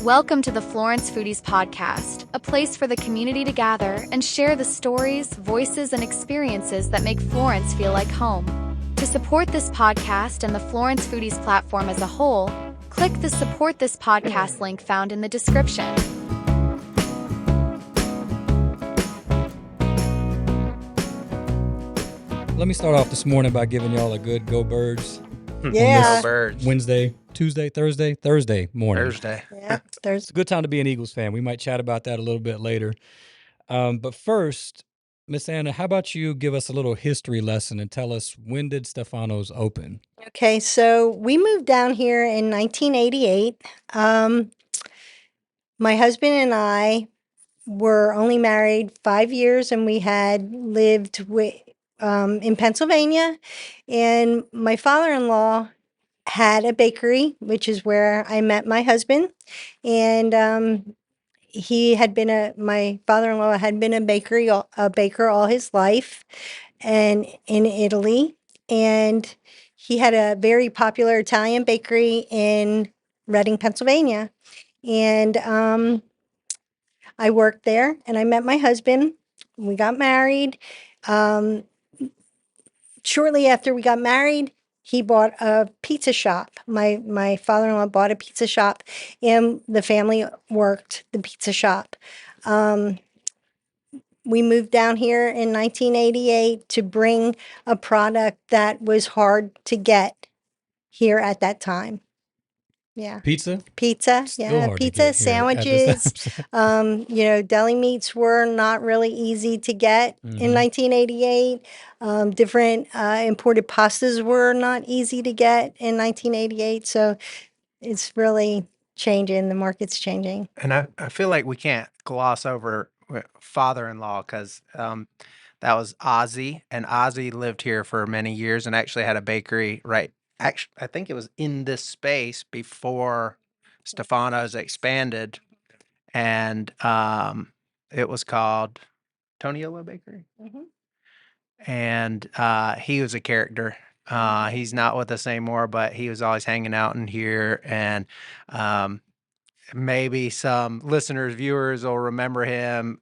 Welcome to the Florence Foodies podcast, a place for the community to gather and share the stories, voices, and experiences that make Florence feel like home. To support this podcast and the Florence Foodies platform as a whole, click the Support This Podcast link found in the description. Let me start off this morning by giving y'all a good Go Birds. Yeah. Go Birds. Wednesday, Tuesday, Thursday morning. Thursday. Yeah, It's a good time to be an Eagles fan. We might chat about that a little bit later. But first, Miss Anna, how about you give us a little history lesson and tell us, when did Stefanos open? Okay, so we moved down here in 1988. My husband and I were only married 5 years, and we had lived in Pennsylvania. And my father-in-law had a bakery, which is where I met my husband. And my father-in-law had been a baker all his life, and in Italy. And he had a very popular Italian bakery in Reading, Pennsylvania. And I worked there, and I met my husband. We got married. Shortly after we got married, he bought a pizza shop. My father-in-law bought a pizza shop, and the family worked the pizza shop. We moved down here in 1988 to bring a product that was hard to get here at that time. Yeah. Pizza? Pizza, Still yeah, hard to pizza, get here at this sandwiches. time. Deli meats were not really easy to get in 1988. Different imported pastas were not easy to get in 1988. So it's really changing. The market's changing. And I feel like we can't gloss over father-in-law, because that was Ozzy, and Ozzy lived here for many years and actually had a bakery actually, I think it was in this space before Stefanos expanded, and it was called Toniolo Bakery. Mhm. And he was a character. He's not with us anymore, but he was always hanging out in here. And maybe some listeners, viewers will remember him,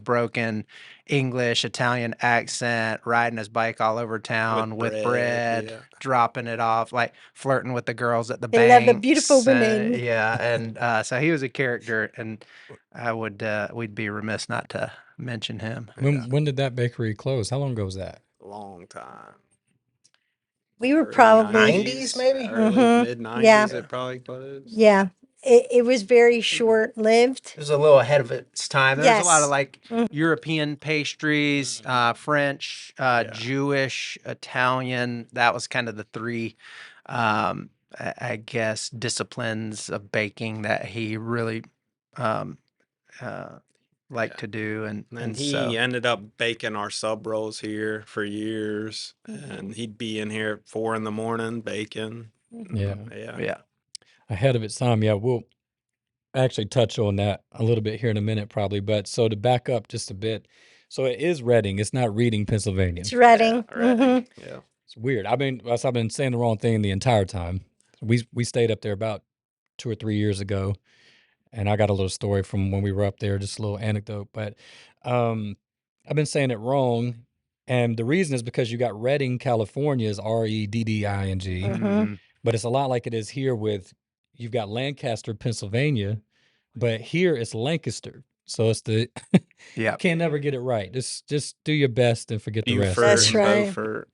broken English, Italian accent, riding his bike all over town with bread, yeah. dropping it off, like flirting with the girls at the They love the banks. beautiful women. Yeah. And so he was a character, and we'd be remiss not to mention him. When did that bakery close? How long ago was that? Long time. We were Early probably 90s, maybe? Early mid-90s, Yeah. it probably closed. Yeah. It was very short-lived. It was a little ahead of its time. There was a lot of Yes. European pastries, French, Jewish, Italian. That was kind of the three, I guess, disciplines of baking that he really liked to do. And he so ended up baking our sub rolls here for years, and he'd be in here at 4 a.m. baking. Yeah. yeah. Ahead of its time. Yeah, we'll actually touch on that a little bit here in a minute probably. But so to back up just a bit, so it is Reading. It's not Reading, Pennsylvania. It's Reading. Yeah, Reading. Yeah. It's weird. I've been saying the wrong thing the entire time. We stayed up there about 2 or 3 years ago, and I got a little story from when we were up there, just a little anecdote. But I've been saying it wrong, and the reason is because you got Reading, California is Redding, but it's a lot like it is here with, you've got Lancaster, Pennsylvania, but here it's Lancaster. So it's the can't never get it right. Just do your best and forget the rest. That's right. Beaufort,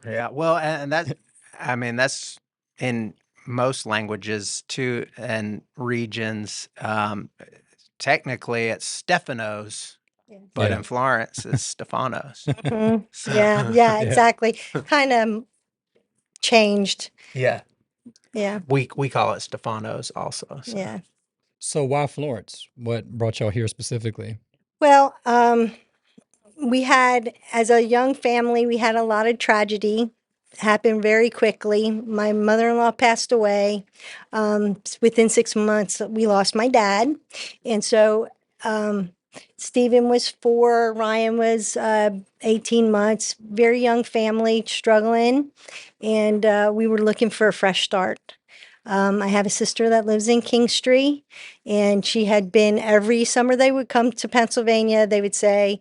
Yeah. Well, and that's in most languages too, and regions. Technically, it's Stefanos, but Yeah. in Florence, it's Stefanos. So- Yeah, exactly. Kind of changed. Yeah. Yeah, We call it Stefanos also. So. yeah. So why Florence? What brought y'all here specifically? Well, as a young family, we had a lot of tragedy happen very quickly. My mother-in-law passed away. Within 6 months, we lost my dad. And so Stephen was 4, Ryan was 18 months, very young family, struggling. And we were looking for a fresh start. I have a sister that lives in Kingstree, and she had been every summer they would come to Pennsylvania. They would say,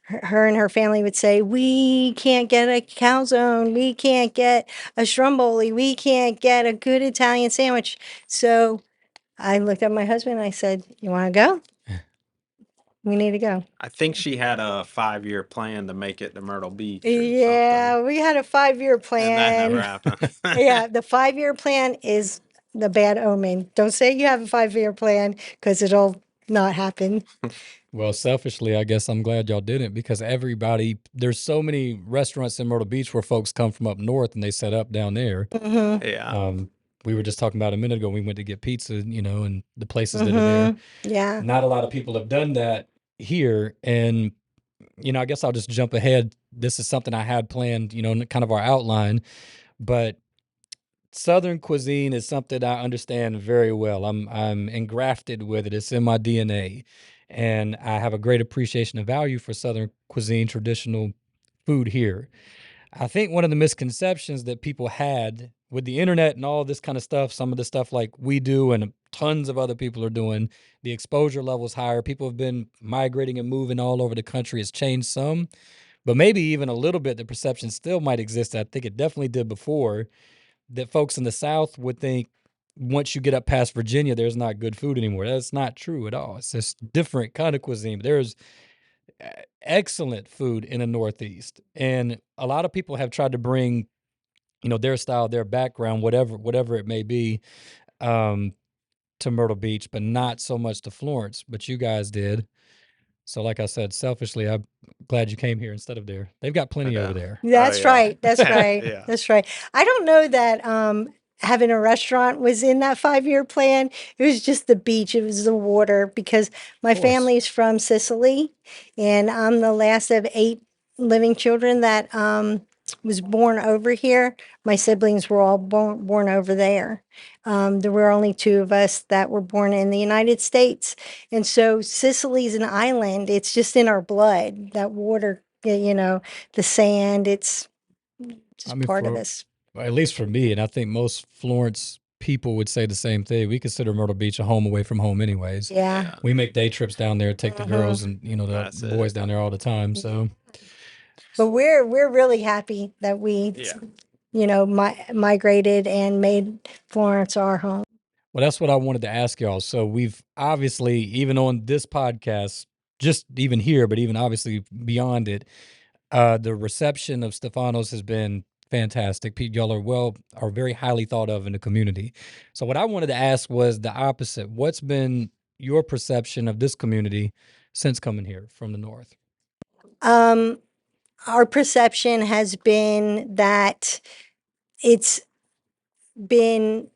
her and her family would say, "We can't get a calzone. We can't get a stromboli. We can't get a good Italian sandwich." So I looked at my husband and I said, "You want to go? We need to go." I think she had a 5-year plan to make it to Myrtle Beach or Yeah, something, we had a 5-year and that never plan. happened. Yeah, the 5-year plan is the bad omen. Don't say you have a 5-year plan because it'll not happen. Well, selfishly, I guess I'm glad y'all didn't, because there's so many restaurants in Myrtle Beach where folks come from up north and they set up down there. Mm-hmm. Yeah. We were just talking about a minute ago, we went to get pizza, and the places that are there. Mm-hmm. Yeah. Not a lot of people have done that here. And, I guess I'll just jump ahead. This is something I had planned, kind of our outline, but Southern cuisine is something I understand very well. I'm engrafted with it. It's in my DNA, and I have a great appreciation and value for Southern cuisine, traditional food here. I think one of the misconceptions that people had with the internet and all this kind of stuff, some of the stuff like we do and tons of other people are doing, the exposure level's higher. People have been migrating and moving all over the country. It's changed some, but maybe even a little bit. The perception still might exist. I think it definitely did before, that folks in the South would think once you get up past Virginia, there's not good food anymore. That's not true at all. It's just different kind of cuisine. There's excellent food in the Northeast, and a lot of people have tried to bring, their style, their background, whatever it may be, um, to Myrtle Beach, but not so much to Florence. But you guys did. So, like I said, selfishly, I'm glad you came here instead of there. They've got plenty over there. That's yeah. right. That's right. Yeah. That's right. I don't know that having a restaurant was in that 5-year plan. It was just the beach. It was the water because my Of course. family's from Sicily, and I'm the last of 8 living children that was born over here. My siblings were all born over there. There were only 2 of us that were born in the United States. And so Sicily's an island. It's just in our blood, that water, the sand. It's just part of us. At least for me, and I think most Florence people would say the same thing. We consider Myrtle Beach a home away from home anyways. Yeah. We make day trips down there, take the girls and, That's the boys it. down there all the time. So But we're really happy that we, Yeah. migrated and made Florence our home. well, that's what I wanted to ask y'all. So we've obviously, even on this podcast, just even here, but even obviously beyond it, the reception of Stefanos has been fantastic. Y'all are very highly thought of in the community. So what I wanted to ask was the opposite. What's been your perception of this community since coming here from the north? Our perception has been that it's been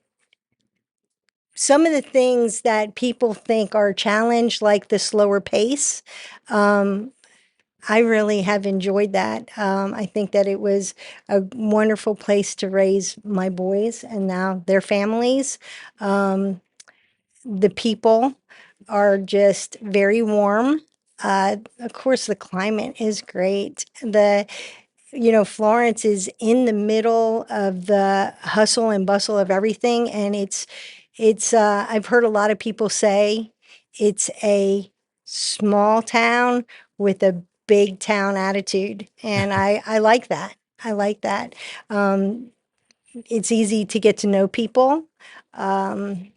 some of the things that people think are a challenge, like the slower pace. I really have enjoyed that. I think that it was a wonderful place to raise my boys and now their families. The people are just very warm. Of course, the climate is great. Florence is in the middle of the hustle and bustle of everything, and I've heard a lot of people say it's a small town with a big town attitude, and I like that. I like that. It's easy to get to know people. Florence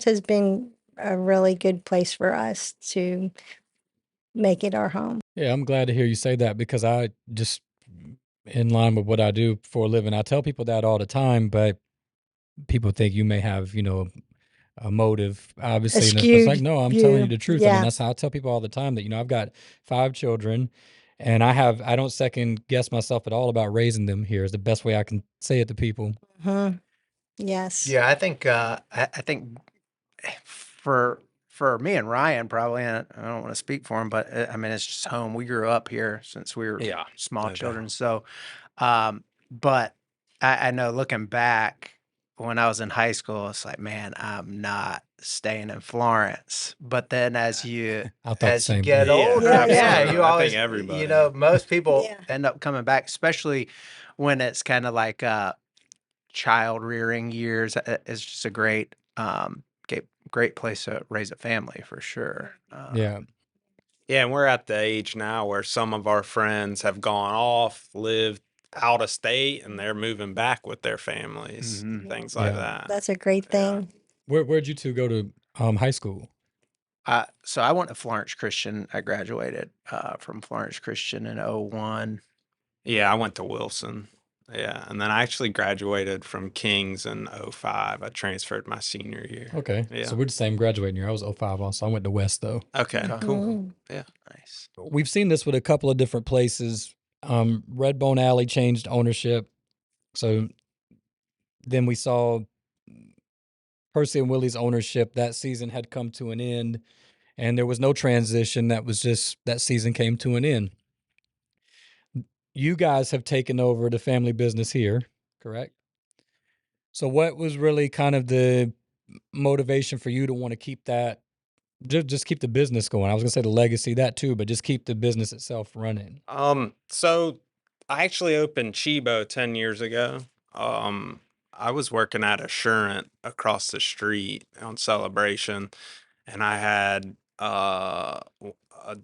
has been a really good place for us to make it our home. Yeah, I'm glad to hear you say that, because I just, in line with what I do for a living, I tell people that all the time, but people think you may have, a motive, obviously. And it's like, skewed no, I'm telling you view. the truth. I mean, Yeah. that's how I tell people all the time that, I've got 5 children, and I don't second guess myself at all about raising them here, is the best way I can say it to people. Mhm. Yes. Yeah, I think for me and Ryan, probably, and I don't want to speak for him, but I mean, it's just home. We grew up here since we were Yeah, small no children. doubt. So, but I know looking back when I was in high school, it's like, man, I'm not staying in Florence. But then I thought the as you same get thing. Yeah, older, Yeah, yeah. yeah, absolutely. you I always, think everybody. most people Yeah. end up coming back, especially when it's kind of like child rearing years. It's just a great place to raise a family for sure. Yeah. Yeah, and we're at the age now where some of our friends have gone off, lived out of state, and they're moving back with their families, things like Yeah. that. That's a great thing. Where'd you two go to high school? So I went to Florence Christian. I graduated from Florence Christian in '01. Yeah, I went to Wilson. Yeah, and then I actually graduated from King's in '05. I transferred my senior year. Okay. Yeah. So we're the same graduating year. I was 05 also. I went to West though. Okay, Okay. cool. Yeah. Nice. We've seen this with a couple of different places. Redbone Alley changed ownership. So then we saw Percy and Willie's ownership. That season had come to an end, and there was no transition. That was just that season came to an end. You guys have taken over the family business here, correct? So what was really kind of the motivation for you to want to keep that, just keep the business going? I was gonna say the legacy, that too, but just keep the business itself running. So I actually opened Chebo 10 years ago. I was working at Assurant across the street on Celebration, and I had a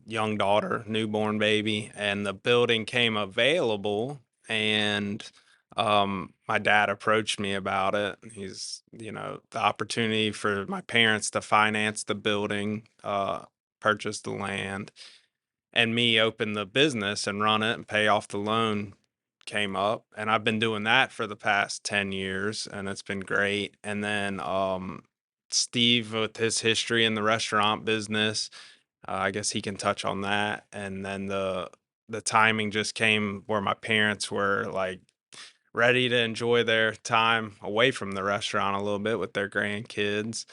young daughter, newborn baby, and the building came available, and my dad approached me about it. He's, the opportunity for my parents to finance the building, purchase the land, and me open the business and run it and pay off the loan came up, and I've been doing that for the past 10 years, and it's been great. And then Steve, with his history in the restaurant business, I guess he can touch on that. And then the timing just came where my parents were like ready to enjoy their time away from the restaurant a little bit with their grandkids.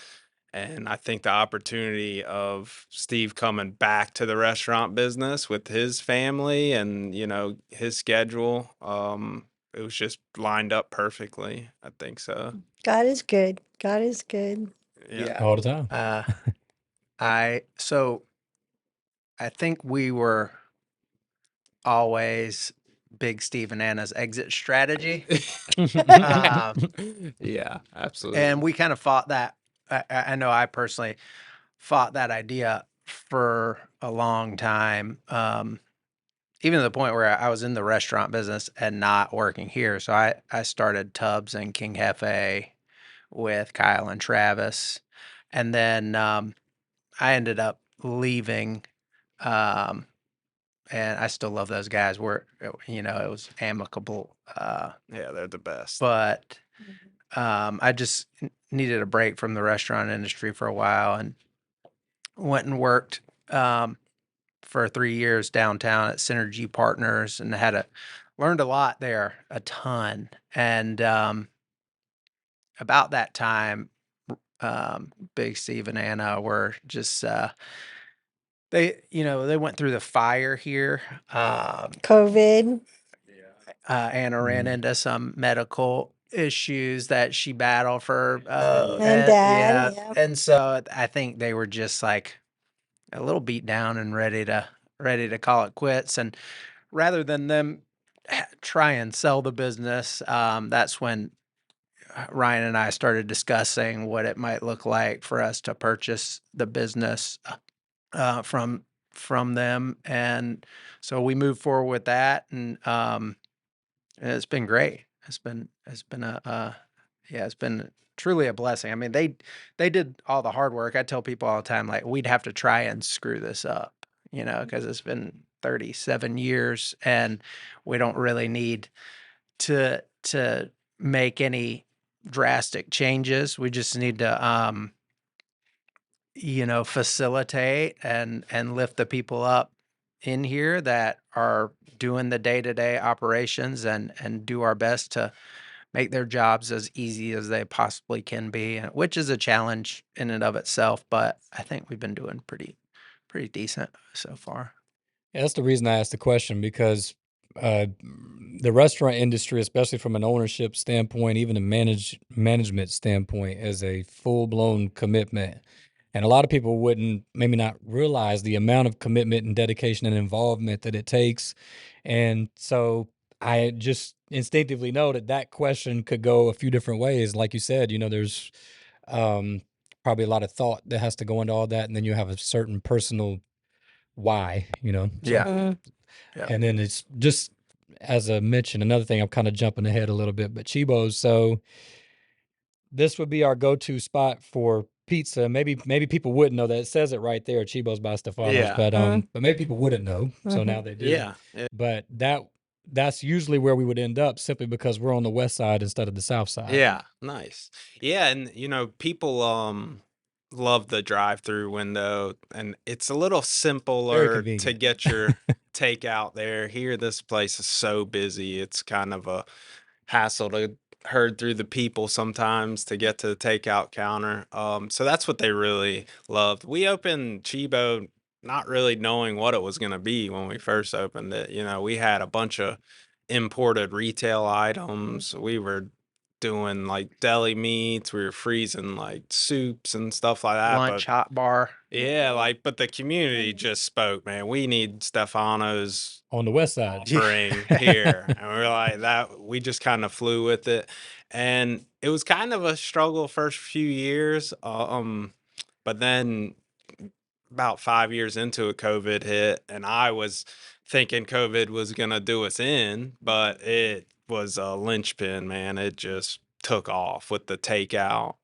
And I think the opportunity of Steve coming back to the restaurant business with his family and, his schedule, it was just lined up perfectly. I think so. God is good. God is good. Yeah. All the time. So I think we were always big Steve and Anna's exit strategy. Yeah, absolutely. And we kind of fought that. I know I personally fought that idea for a long time, even to the point where I was in the restaurant business and not working here. So I started Tubbs and King Hefe with Kyle and Travis. And then I ended up leaving. And I still love those guys. It was amicable. Yeah, they're the best. But I just needed a break from the restaurant industry for a while and went and worked for 3 years downtown at Synergy Partners and learned a lot there, a ton. And about that time, Big Steve and Anna were just they went through the fire here. COVID. Anna ran into some medical issues that she battled for, And Dad. Yeah. and so I think they were just like a little beat down and ready to call it quits. And rather than them try and sell the business, that's when Ryan and I started discussing what it might look like for us to purchase the business from them. And so we moved forward with that, and it's been great. It's been it's been truly a blessing. I mean, they did all the hard work. I tell people all the time, like, we'd have to try and screw this up, because it's been 37 years, and we don't really need to make any drastic changes. We just need to facilitate and lift the people up in here that are doing the day-to-day operations and do our best to make their jobs as easy as they possibly can be, which is a challenge in and of itself, but I think we've been doing pretty decent so far. Yeah, that's the reason I asked the question, because the restaurant industry, especially from an ownership standpoint, even a management standpoint, is a full-blown commitment. And a lot of people wouldn't maybe not realize the amount of commitment and dedication and involvement that it takes. And so I just instinctively know that question could go a few different ways. Like you said, there's probably a lot of thought that has to go into all that, and then you have a certain personal why, So, Yeah. Mhm. Yeah. and then it's just as I mentioned, another thing, I'm kind of jumping ahead a little bit, but Chebo's. So this would be our go-to spot for pizza. Maybe people wouldn't know that. It says it right there, Chebo's by Stefanos, Yeah. but maybe people wouldn't know. So now they do. Yeah. But that's usually where we would end up, simply because we're on the west side instead of the south side. Yeah, nice. Yeah, and people love the drive-through window, and it's a little simpler to convenient. get your takeout there. Here, this place is so busy. It's kind of a hassle to herd through the people sometimes to get to the takeout counter. So that's what they really loved. We opened Chebo not really knowing what it was going to be when we first opened it. We had a bunch of imported retail items. We were doing like deli meats. We were freezing like soups and stuff like that. Lunch, hot bar. But the community just spoke, man. We need Stefano's On the west side. offering here. And we were like that. We just kind of flew with it. And it was kind of a struggle first few years. But then about 5 years into it, COVID hit, and I was thinking COVID was gonna do us in, but it was a linchpin, man. It just took off with the takeout.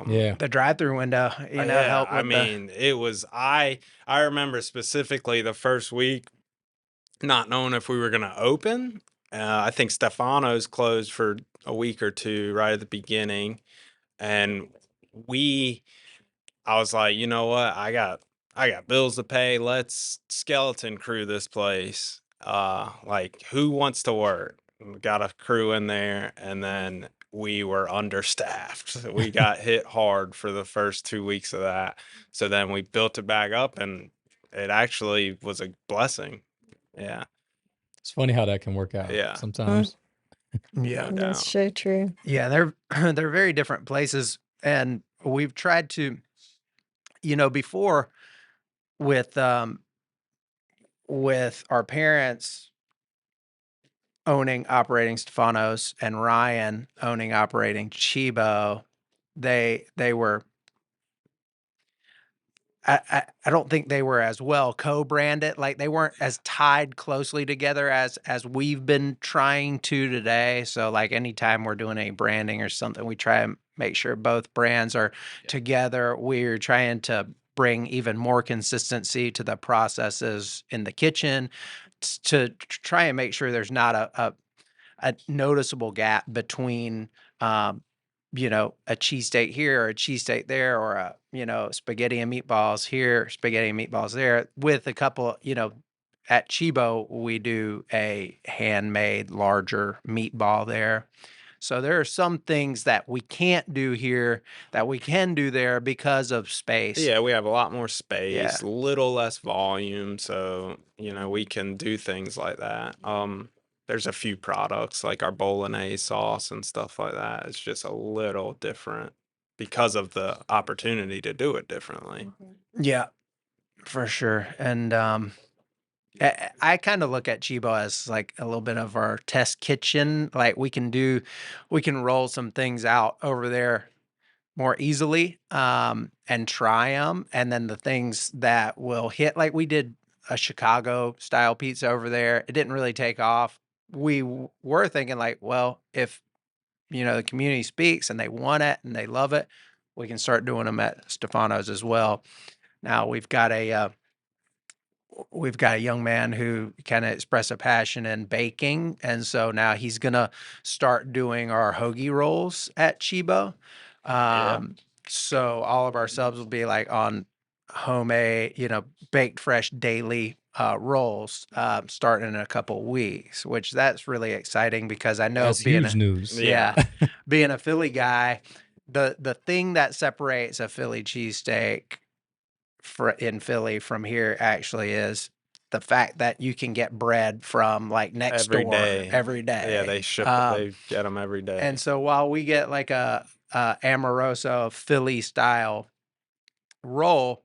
Yeah. The drive-through window, helped with it was I remember specifically the first week not knowing if we were gonna open. I think Stefano's closed for a week or two right at the beginning, and I was like, you know what? I got bills to pay. Let's skeleton crew this place. Like who wants to work? We got a crew in there, and then we were understaffed. We got hit hard for the first 2 weeks of that. So then we built it back up, and it actually was a blessing. Yeah. It's funny how that can work out. Yeah. Sometimes. Yeah. No That's doubt. so true. Yeah, they're they're very different places, and we've tried to, before with our parents owning operating Stefanos and Ryan owning operating Chebo, they were I don't think they were as well co-branded. Like they weren't as tied closely together as we've been trying to today. So like anytime we're doing any branding or something, we try and make sure both brands are together. We're trying to bring even more consistency to the processes in the kitchen to try and make sure there's not a noticeable gap between a cheesesteak here or a cheesesteak there, or spaghetti and meatballs here, spaghetti and meatballs there, with a couple, at Chebo, we do a handmade larger meatball there. So there are some things that we can't do here that we can do there because of space. Yeah, we have a lot more space, little less volume, so we can do things like that. There's a few products like our bolognese sauce and stuff like that. It's just a little different because of the opportunity to do it differently. Yeah, for sure. And I kind of look at Chebo as like a little bit of our test kitchen. Like we can roll some things out over there more easily and try them. And then the things that will hit, like we did a Chicago style pizza over there. It didn't really take off. We were thinking like, well, if, the community speaks and they want it and they love it, we can start doing them at Stefano's as well. Now we've got a young man who kind of expressed a passion in baking, and so now he's gonna start doing our hoagie rolls at Chebo. So all of our subs will be like on homemade, baked fresh daily rolls starting in a couple weeks, which that's really exciting because I know That's huge news. Yeah, being a Philly guy, the thing that separates a Philly cheesesteak in Philly from here actually is the fact that you can get bread from like next Every door day. every day. Yeah, they ship they get them every day. And so while we get like a Amoroso Philly style roll,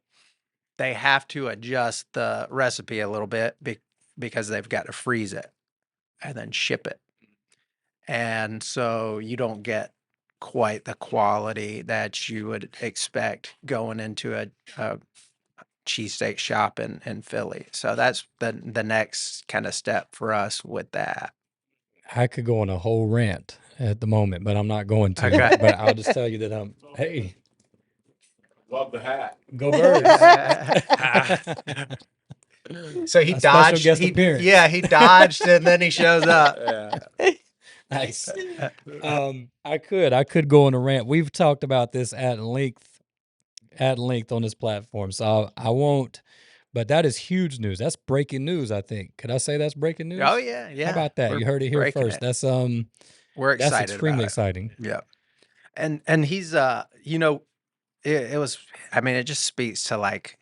they have to adjust the recipe a little bit because they've got to freeze it and then ship it. and so you don't get quite the quality that you would expect going into a cheesesteak shop in Philly. So that's the next kind of step for us with that. I could go on a whole rant at the moment, but I'm not going to. Okay. But I'll just tell you that hey, Love the hat. go Birds! So he A special dodged. guest appearance. He dodged, and then he shows up. Yeah. Nice. I could go on a rant. We've talked about this at length on this platform, so I won't. But that is huge news. That's breaking news, I think. Could I say that's breaking news? Oh yeah, yeah. How about that? We're You heard it here breaking first. it. That's We're excited. that's extremely about it. exciting. Yeah, and he's you know, it was. I mean, it just speaks to like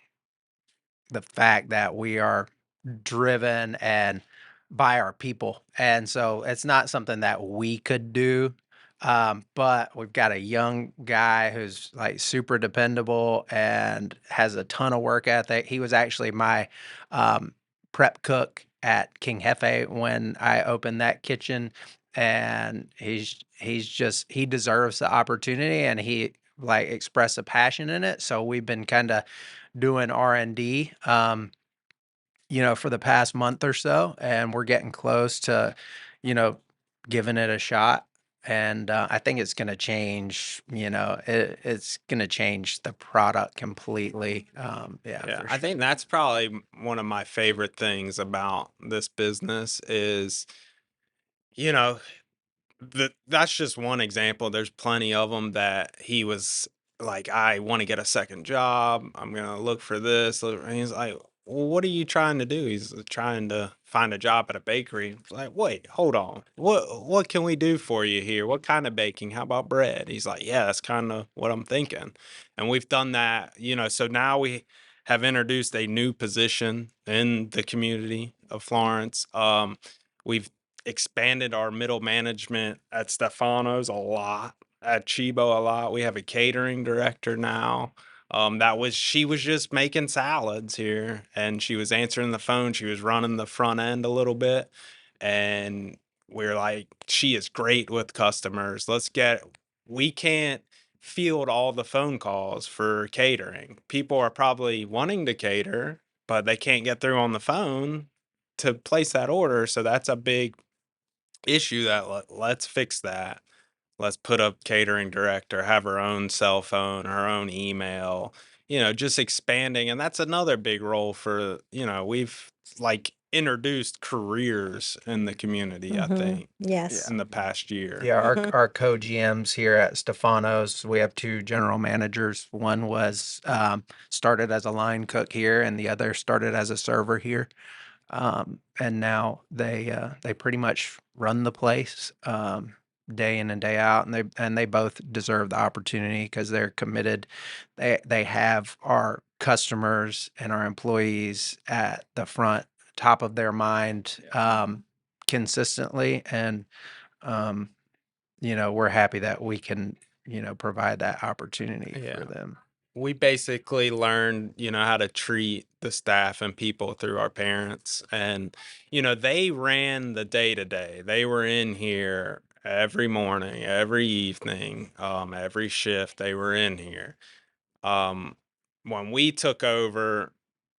the fact that we are driven and by our people, and so it's not something that we could do. But we've got a young guy who's like super dependable and has a ton of work ethic. He was actually my prep cook at King Hefe when I opened that kitchen, and he deserves the opportunity, and he like expressed a passion in it. So we've been kind of doing R&D, for the past month or so, and we're getting close to, giving it a shot. And I think it's going to change. It's going to change the product completely. Yeah, for I sure. think that's probably one of my favorite things about this business is, you know, that's just one example. There's plenty of them that he was like, I want to get a second job. I'm gonna look for this. And he's like, well, what are you trying to do? He's trying to find a job at a bakery. It's like, wait, hold on. What can we do for you here? What kind of baking? How about bread? He's like, yeah, that's kind of what I'm thinking. And we've done that, so now we have introduced a new position in the community of Florence. We've expanded our middle management at Stefanos a lot, at Chebo a lot. We have a catering director now. She was just making salads here, and she was answering the phone. She was running the front end a little bit, and we're like, she is great with customers. We can't field all the phone calls for catering. People are probably wanting to cater, but they can't get through on the phone to place that order. So that's a big issue that let's fix that. Let's put a catering director, have her own cell phone, her own email, just expanding. And that's another big role for, we've like introduced careers in the community, I think, Yes. in the past year. Yeah, our co-GMs here at Stefanos, we have two general managers. One was started as a line cook here, and the other started as a server here. And now they pretty much run the place day in and day out, and they both deserve the opportunity because they're committed. They have our customers and our employees at the top of their mind consistently, and um, we're happy that we can provide that opportunity Yeah. for them. We basically learned, how to treat the staff and people through our parents. And, they ran the day to day. They were in here every morning, every evening, every shift. They were in here. Um, when we took over,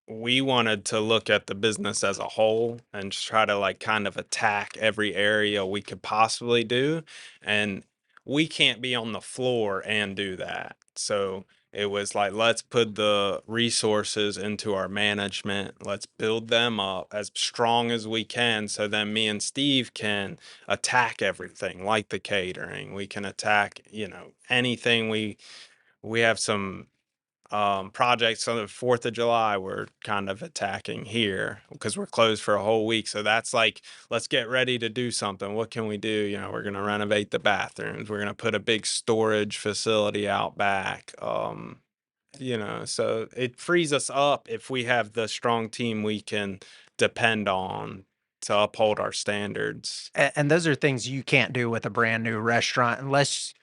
we wanted to look at the business as a whole and just try to like kind of attack every area we could possibly do. And we can't be on the floor and do that. So it was like, let's put the resources into our management. Let's build them up as strong as we can. So then me and Steve can attack everything like the catering. We can attack, anything we have some projects on the 4th of July we're kind of attacking here because we're closed for a whole week. So that's like, let's get ready to do something. What can we do? We're going to renovate the bathrooms. We're going to put a big storage facility out back. So it frees us up if we have the strong team we can depend on to uphold our standards. And those are things you can't do with a brand new restaurant unless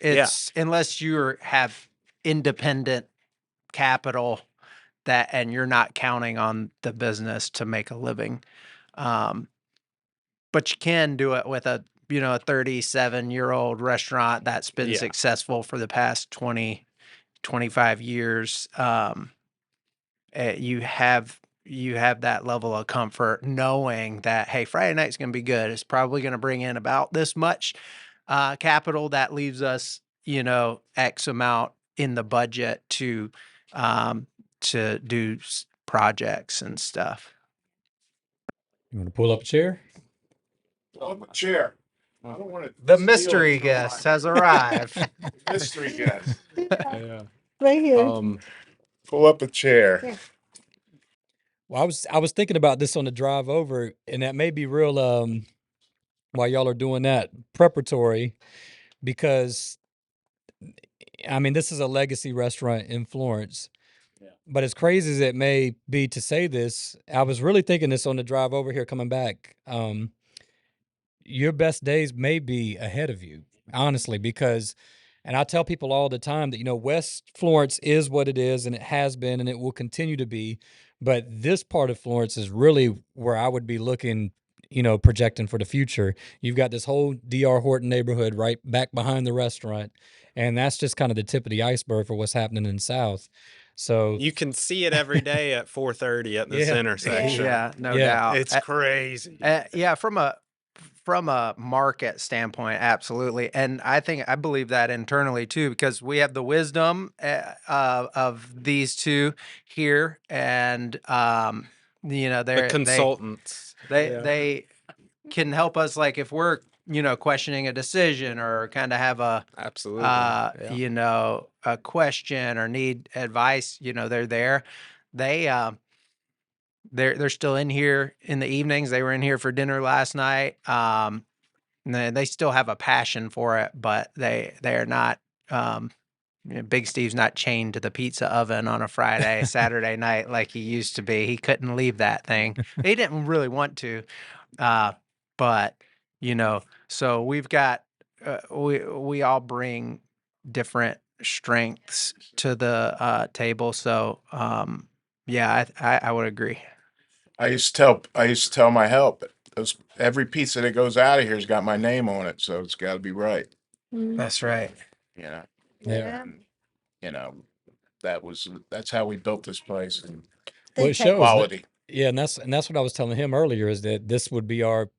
you have independent capital and you're not counting on the business to make a living. But you can do it with a a 37-year-old restaurant that's been successful for the past 20, 25 years. You have that level of comfort knowing that, hey, Friday night's going to be good. It's probably going to bring in about this much capital. That leaves us, X amount in the budget to do projects and stuff. You want to pull up a chair? Pull up a chair. I don't want to. The mystery guest has arrived. Mystery guest. Yeah. Right here. Pull up a chair. Yeah. Well, I was thinking about this on the drive over, and that may be real while y'all are doing that preparatory, because I mean, this is a legacy restaurant in Florence. But as crazy as it may be to say this, I was really thinking this on the drive over here coming back. Your best days may be ahead of you, honestly, because, and I tell people all the time that, West Florence is what it is, and it has been, and it will continue to be. But this part of Florence is really where I would be looking, projecting for the future. You've got this whole D.R. Horton neighborhood right back behind the restaurant. And that's just kind of the tip of the iceberg for what's happening in the South. So you can see it every day at 4:30 at this intersection. Yeah, no doubt. It's crazy. From a market standpoint, absolutely. And I believe that internally too, because we have the wisdom of these two here, and they're the consultants. They can help us, like if we're questioning a decision or kind of have a a question or need advice. They're there. They're still in here in the evenings. They were in here for dinner last night. They still have a passion for it, but they're not. Big Steve's not chained to the pizza oven on a Friday, Saturday night like he used to be. He couldn't leave that thing. He didn't really want to, but so we've got we all bring different strengths to the table. So I would agree. I used to tell my help, every pizza that goes out of here's got my name on it, so it's got to be right. That's right. Yeah. That's how we built this place. And it shows quality. And that's what I was telling him earlier, is that this would be our,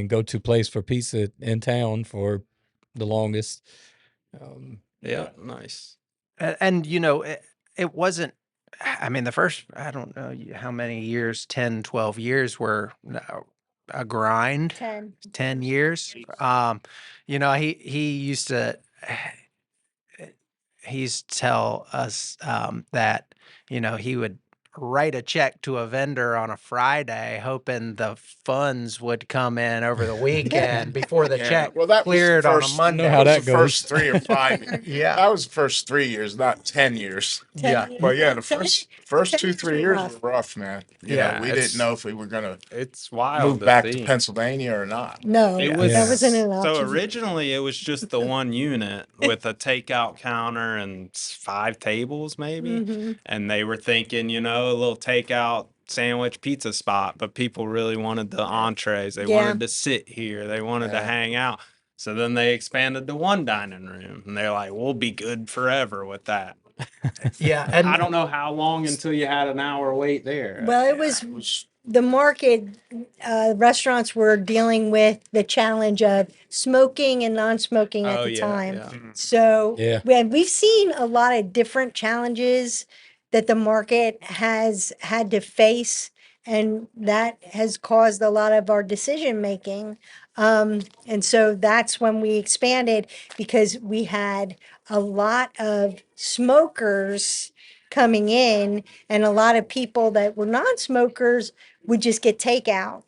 go-to place for pizza in town for the longest. Nice. And it wasn't. The first, I don't know how many years, 10, 12 years were a grind. 10 years. He used to tell us that, he would write a check to a vendor on a Friday, hoping the funds would come in over the weekend before the check cleared on a Monday. Know how that goes. First 3 or 5 years. That was the first 3 years, not 10 years. 10 years. But the first 2-3 years were rough, man. We didn't know if we were gonna it's wild move back to Pennsylvania or not. No, that wasn't an option. So originally it was just the one unit with a takeout counter and 5 tables maybe. And they were thinking, a little takeout sandwich pizza spot, but people really wanted the entrees. They wanted to sit here. They wanted to hang out. So then they expanded to one dining room, and they're like, we'll be good forever with that. And I don't know how long until you had an hour wait there. Well, it was the market. Restaurants were dealing with the challenge of smoking and non-smoking at the time. So we've seen a lot of different challenges that the market has had to face, and that has caused a lot of our decision making. And so that's when we expanded, because we had a lot of smokers coming in, and a lot of people that were non-smokers would just get takeout,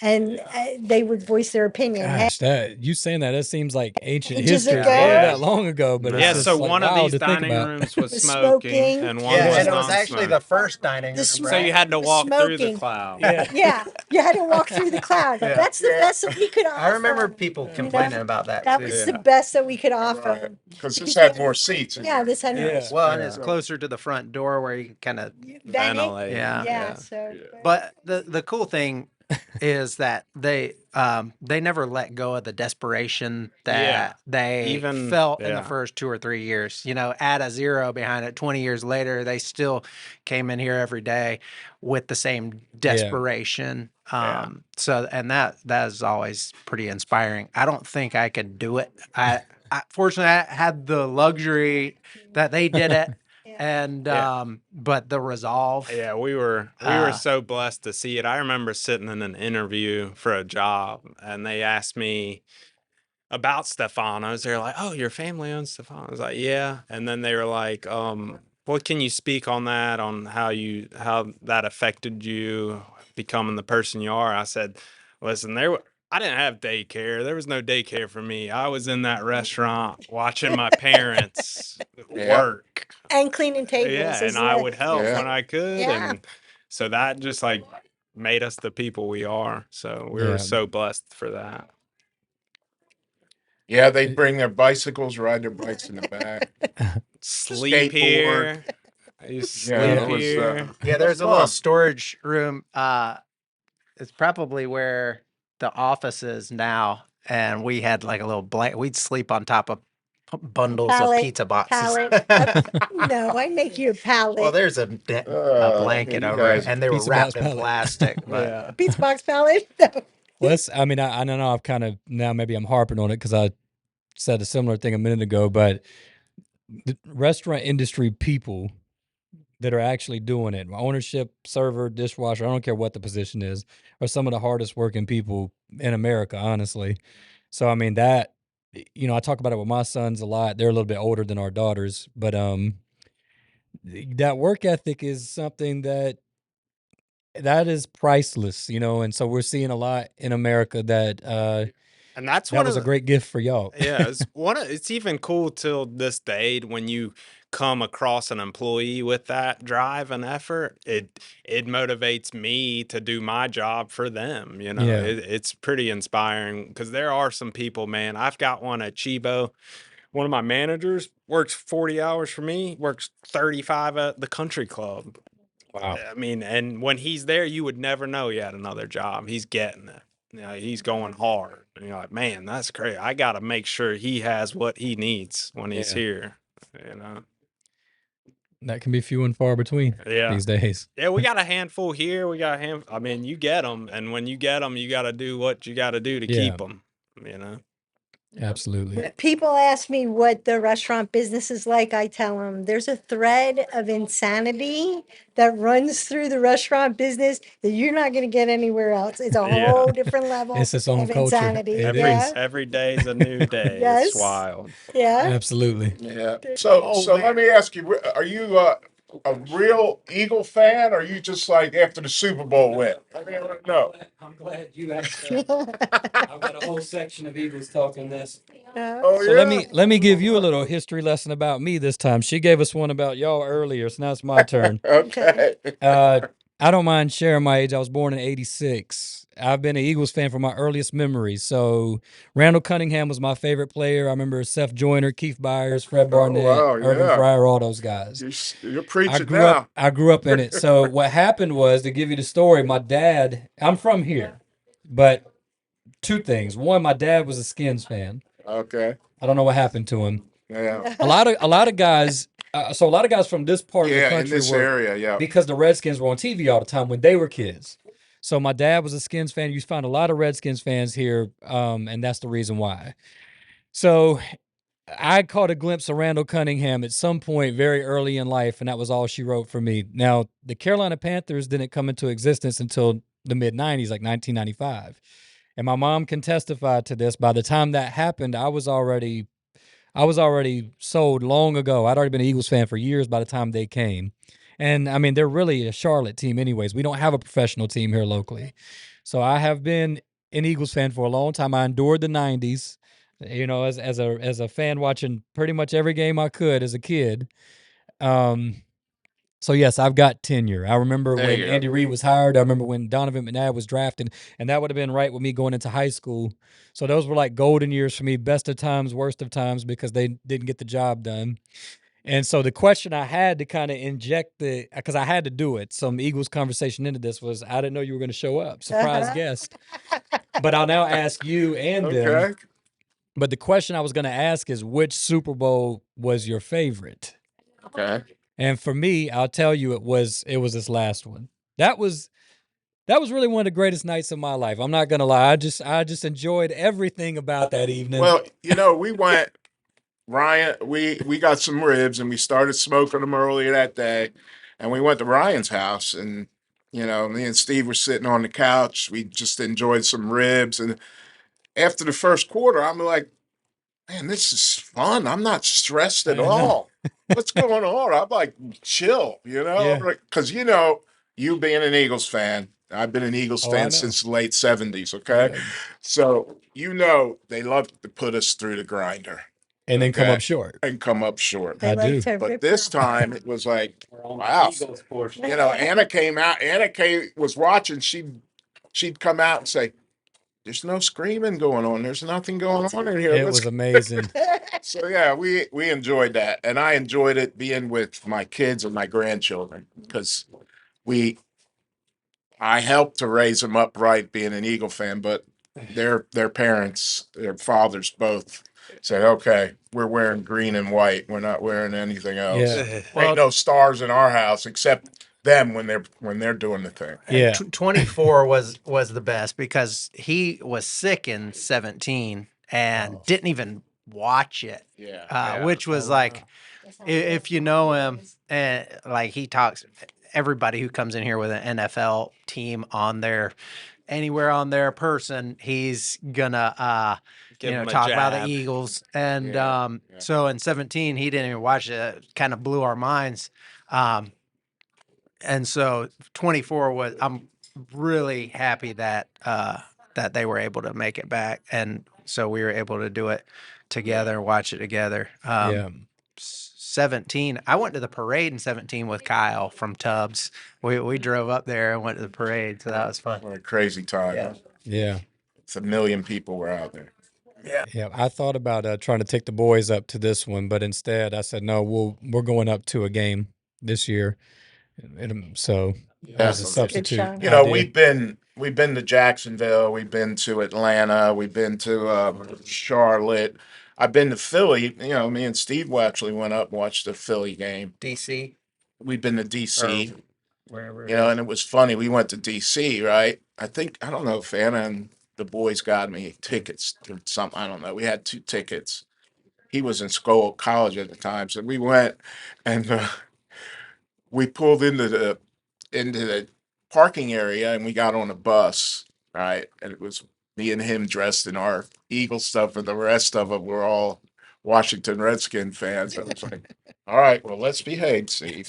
and they would voice their opinion. Gosh, you saying that seems like ancient Ages history. ago. It's not that long ago, but it's just so like, one wow, of these to think dining about. rooms was Was smoking, smoking. and one was and it was non-smoking. actually the first dining room. So you had to walk through the cloud. Yeah, you had to walk through the cloud. That's the best that we could offer. I remember people complaining about that. That too. was the best that we could offer. Because this had more seats. Yeah, this had Well, and it's closer to the front door where you kind of Ventilate. Yeah. So But the cool thing is that they never let go of the desperation Yeah. that they Even felt in the yeah. first 2 or 3 years. You know, add a zero behind it. 20 years later, they still came in here every day with the same desperation. Yeah. So, and that is always pretty inspiring. I don't think I could do it. I fortunately I had the luxury that they did it. And Yeah. but the resolve. Yeah, we were so blessed to see it. I remember sitting in an interview for a job, and they asked me about Stefanos. They're like, "Oh, your family owns Stefanos." I was like, "Yeah." And then they were like, "What can you speak on that? On how that affected you becoming the person you are?" I said, "Listen, I didn't have daycare. There was no daycare for me. I was in that restaurant watching my parents work. And cleaning tables. Yeah, and I would help when I could, Yeah. and so that just like made us the people we are. So we were so blessed for that." Yeah, they bring their bicycles, ride their bikes in the back. Sleep Skateboard. here. You sleep it was, here. Yeah, there's a fun. little storage room. It's probably where the office is now, and we had like a little blanket. We'd sleep on top of bundles Pallet, of pizza boxes. No, I make you a pallet. Well, there's a blanket you over it, guys- and they were Pizza wrapped box in pallet. plastic. But Yeah. Pizza box pallet. No. Well, I mean, I don't know. I've kind of now maybe I'm harping on it because I said a similar thing a minute ago, but the restaurant industry people that are actually doing it, ownership, server, dishwasher, I don't care what the position is, are some of the hardest working people in America, honestly. So, I mean, that, I talk about it with my sons a lot. They're a little bit older than our daughters, but that work ethic is something that is priceless, and so we're seeing a lot in America that And that's that one was of a great gift for y'all. Yeah, it's even cool till this day when you come across an employee with that drive and effort. It motivates me to do my job for them. Yeah. It's pretty inspiring because there are some people, man. I've got one at Chebo. One of my managers works 40 hours for me, works 35 at the country club. Wow. I mean, and when he's there, you would never know he had another job. He's getting it. He's going hard. And you're like, man, that's crazy. I got to make sure he has what he needs when he's Yeah. here. That can be few and far between Yeah. these days. Yeah, we got a handful here. We got a handful. I mean, you get them. And when you get them, you got to do what you got to do to keep them, Absolutely. People ask me what the restaurant business is like. I tell them there's a thread of insanity that runs through the restaurant business that you're not going to get anywhere else. It's a Yeah. whole different level It's its own of culture. insanity. It Yeah. Every day's a new day. Yes. It's wild. Yeah. Absolutely. Yeah. So let me ask you: are you a real Eagle fan, or are you just like after the Super Bowl win? I mean, no. I'm glad you asked that. I've got a whole section of Eagles talking this. Oh, So let me give you a little history lesson about me this time. She gave us one about y'all earlier, so now it's my turn. Okay. I don't mind sharing my age. I was born in '86. I've been an Eagles fan from my earliest memories. So Randall Cunningham was my favorite player. I remember Seth Joyner, Keith Byers, Fred Barnett, wow, Irvin yeah. Fryer, all those guys. You're preaching I grew up in it. So what happened was, to give you the story, my dad, I'm from here, but two things. One, my dad was a Skins fan. Okay. I don't know what happened to him. Yeah. A lot of guys. So a lot of guys from this part of the Yeah, in country this were, area, yeah. because the Redskins were on TV all the time when they were kids. So my dad was a Skins fan. You find a lot of Redskins fans here, and that's the reason why. So I caught a glimpse of Randall Cunningham at some point very early in life, and that was all she wrote for me. Now, the Carolina Panthers didn't come into existence until the mid-'90s, like 1995. And my mom can testify to this. By the time that happened, I was already sold long ago. I'd already been an Eagles fan for years by the time they came. And, I mean, they're really a Charlotte team anyways. We don't have a professional team here locally. So I have been an Eagles fan for a long time. I endured the 90s, as a fan, watching pretty much every game I could as a kid. So, yes, I've got tenure. I remember when Andy Reid was hired. I remember when Donovan McNabb was drafted, and that would have been right with me going into high school. So those were like golden years for me, best of times, worst of times, because they didn't get the job done. And so the question I had to kind of inject because I had to do it, some Eagles conversation into this was, I didn't know you were going to show up. Surprise guest. But I'll now ask you and them. Okay. But the question I was going to ask is, which Super Bowl was your favorite? Okay. And for me, I'll tell you, it was this last one. That was really one of the greatest nights of my life. I'm not gonna lie. I just enjoyed everything about that evening. Well, we went, Ryan, we got some ribs and we started smoking them earlier that day. And we went to Ryan's house and, me and Steve were sitting on the couch. We just enjoyed some ribs. And after the first quarter, I'm like, man, this is fun. I'm not stressed at all. What's going on? I'm like, chill, Yeah. because, you being an Eagles fan, I've been an Eagles I fan know. since the late 70s, okay? Yeah. So, they love to put us through the grinder. And then come Okay. up short. And come up short. They I like do. to But rip this her apart. time it was like, wow. Anna came out. Was watching. She'd come out and say, "There's no screaming going on. There's nothing going on in here." It was amazing. So yeah, we enjoyed that, and I enjoyed it being with my kids and my grandchildren because I helped to raise them up right, being an Eagle fan, but their parents, their fathers both said, "Okay, we're wearing green and white. We're not wearing anything else. Yeah. Ain't no stars in our house except them when they're doing the thing." Yeah. 24 was the best because he was sick in 17 and didn't even watch it. Yeah. Which was like, if you know him, and like he talks, everybody who comes in here with an NFL team on anywhere on their person, he's gonna Give him a talk about the jab. Eagles. And Yeah. so in 17 he didn't even watch it. It kind of blew our minds. And so 24 was, I'm really happy that that they were able to make it back, and so we were able to do it together and watch it together. Yeah. 17, I went to the parade in 17 with Kyle from Tubbs. We drove up there and went to the parade, so that was fun. What a crazy time. Yeah. Yeah. It's 1 million people were out there. Yeah. I thought about trying to take the boys up to this one, but instead I said, no, we're going up to a game this year. So as a Good substitute. shot. We've been to Jacksonville, we've been to Atlanta, we've been to Charlotte. I've been to Philly. Me and Steve actually went up and watched the Philly game. DC, We've been to DC, wherever. and it was funny. We went to DC, right? I don't know if Anna and the boys got me tickets or something. I don't know. We had 2 tickets. He was in college at the time, so we went and we pulled into the parking area and we got on a bus, right? And it was me and him dressed in our Eagle stuff, and the rest of them were all Washington Redskin fans. I was like, all right, well, let's behave, Steve.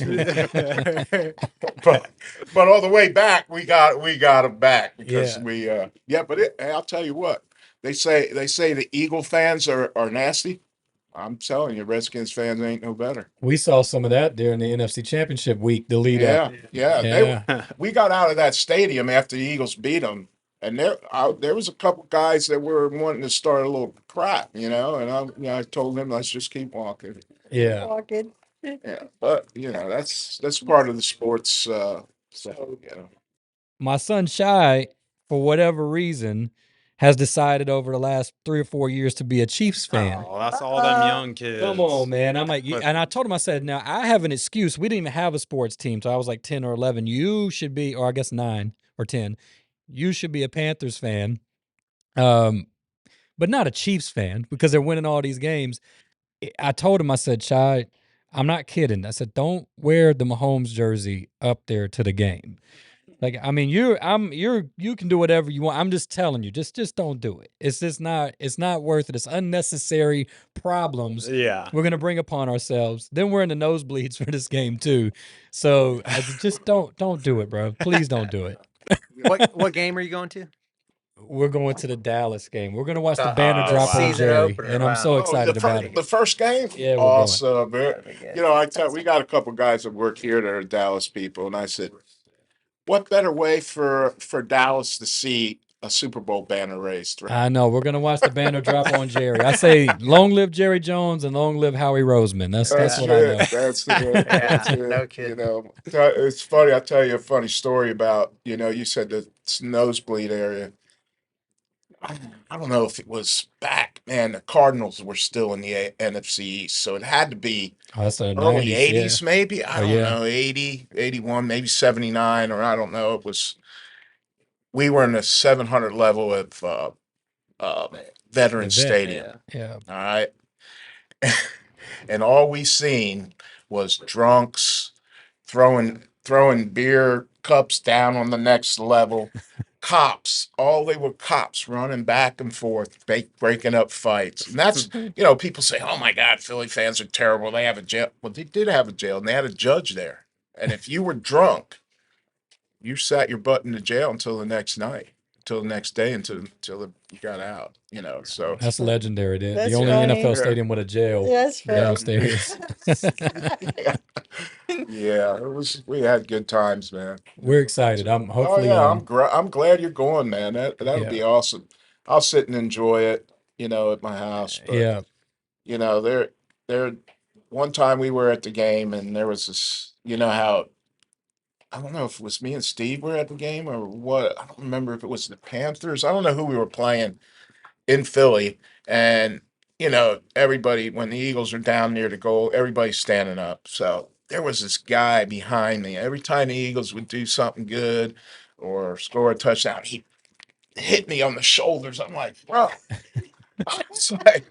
but on the way back, we got them back because I'll tell you what, they say the Eagle fans are nasty. I'm telling you, Redskins fans ain't no better. We saw some of that during the NFC Championship week, the lead up. Yeah. We got out of that stadium after the Eagles beat them, and there was a couple guys that were wanting to start a little crap, and I told them, let's just keep walking. Yeah. Walking. Yeah, but that's part of the sports. So My son Shy, for whatever reason, has decided over the last 3 or 4 years to be a Chiefs fan. Oh, that's all them young kids. Come on, man. I'm like, But- and I told him, I said, now I have an excuse. We didn't even have a sports team. So I was like 10 or 11. You should be, or I guess 9 or 10. You should be a Panthers fan. But not a Chiefs fan because they're winning all these games. I told him, I said, Shy, I'm not kidding. I said, don't wear the Mahomes jersey up there to the game. Like, I mean, you can do whatever you want. I'm just telling you, just don't do it. It's not worth it. It's unnecessary problems Yeah. we're gonna bring upon ourselves. Then we're in the nosebleeds for this game too. So I said, just don't do it, bro. Please don't do it. What game are you going to? We're going to the Dallas game. We're gonna watch the banner the drop on season Jerry, opener, and I'm wow. so excited about it. The first game, Yeah, we're awesome. That'd be good. I tell we got a couple guys that work here that are Dallas people, and I said, what better way for Dallas to see a Super Bowl banner raised. Right? I know. We're gonna watch the banner drop on Jerry. I say, long live Jerry Jones and long live Howie Roseman. That's That's what I know. it. That's it. That's Yeah, it. no kidding. It's funny. I'll tell you a funny story about, you said the nosebleed area. I don't know if it was back, man, the Cardinals were still in the NFC East, so it had to be Oh, that's the early 90s, yeah. 80s, maybe. I Oh, don't yeah. know, 80, 81, maybe 79, or I don't know. We were in the 700 level of Veterans The vet. Stadium. Yeah. All right. And all we seen was drunks throwing beer cups down on the next level. Cops, all they were cops running back and forth, breaking up fights. And that's, people say, oh my God, Philly fans are terrible. They have a jail. Well, they did have a jail and they had a judge there. And if you were drunk, you sat your butt in the jail until the next night, until the next day, until you got out, so. That's legendary, dude. That's The only funny. NFL stadium with a jail. That's Daniel funny. Stadium. Yeah, we had good times, man. We're excited. I'm hopefully. I'm glad you're going, man. That'll Yeah. be awesome. I'll sit and enjoy it, at my house. But Yeah. there. One time we were at the game, and there was this. How I don't know if it was me and Steve were at the game or what. I don't remember if it was the Panthers. I don't know who we were playing in Philly, and everybody when the Eagles are down near the goal, everybody's standing up. So there was this guy behind me. Every time the Eagles would do something good or score a touchdown, he hit me on the shoulders. I'm like, bro. I was like,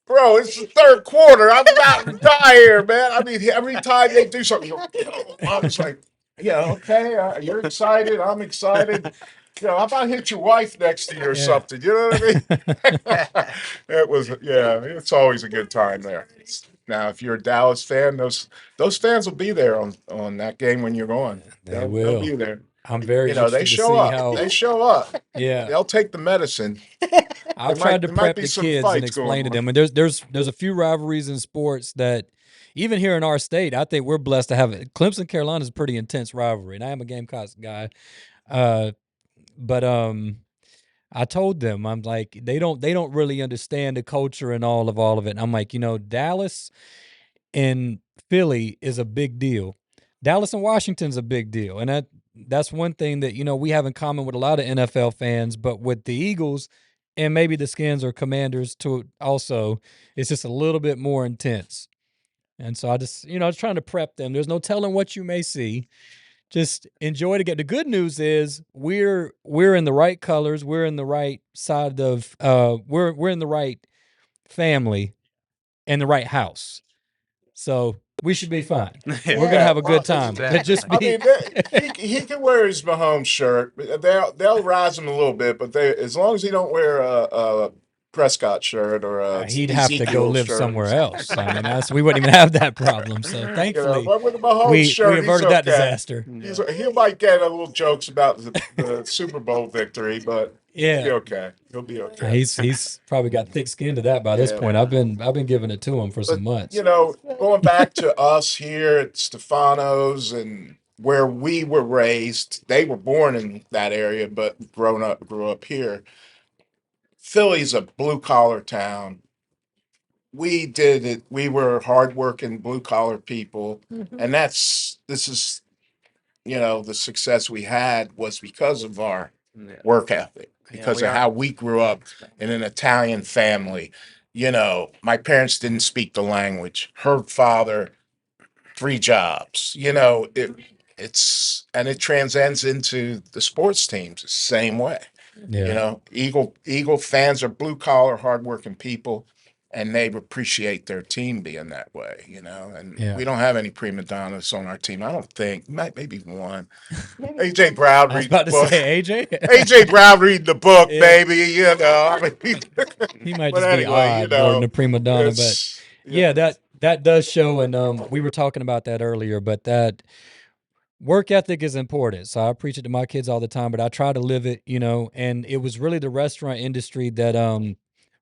bro, it's the third quarter. I'm about to die here, man. I mean, every time they do something, I was like, yeah, okay, you're excited. I'm excited. How about hit your wife next to you or something? You know what I mean? It's always a good time there. Now, if you're a Dallas fan, those fans will be there on that game when you're going. They will. They'll be there. I'm very interested They to show see up. how. They show up. Yeah. They'll take the medicine. I've tried to there might prep be the some kids and fights explain to going them. And there's a few rivalries in sports that even here in our state, I think we're blessed to have it. Clemson, Carolina is a pretty intense rivalry, and I am a Gamecocks guy. But I told them, I'm like, they don't really understand the culture and all of it. And I'm like, Dallas and Philly is a big deal. Dallas and Washington's a big deal. And that's one thing that, we have in common with a lot of NFL fans, but with the Eagles and maybe the Skins or Commanders too also, it's just a little bit more intense. And so I just, I was trying to prep them. There's no telling what you may see. Just enjoy the game. The good news is we're in the right colors. We're in the right side of we're in the right family and the right house. So we should be fine. We're gonna have a good time. But just I be. mean, he can wear his Mahomes shirt. They'll rise him a little bit, but as long as he don't wear a Prescott shirt or a He'd have to go Ezekiel live shirt. somewhere else. I mean, we wouldn't even have that problem. So thankfully, but with the Mahomes we shirt, averted he's that okay. disaster. He might get a little jokes about the Super Bowl victory, but he'll be okay. He'll be okay. He's probably got thick skin to that by this point. I've been giving it to him for some months. Going back to us here at Stefanos and where we were raised, they were born in that area, but grew up here. Philly's a blue collar town. We did it. We were hardworking blue collar people, and this is, the success we had was because of our work ethic, because of how we grew up in an Italian family. My parents didn't speak the language. Her father, 3 jobs. It transcends into the sports teams the same way. Yeah. Eagle fans are blue collar, hardworking people, and they appreciate their team being that way. And we don't have any prima donnas on our team. I don't think. Maybe one. AJ Brown I was read about the to book. say AJ. AJ Brown read the book, baby. He might just be odd more than a prima donna, but that does show. And we were talking about that earlier, but that work ethic is important. So I preach it to my kids all the time, but I try to live it, and it was really the restaurant industry that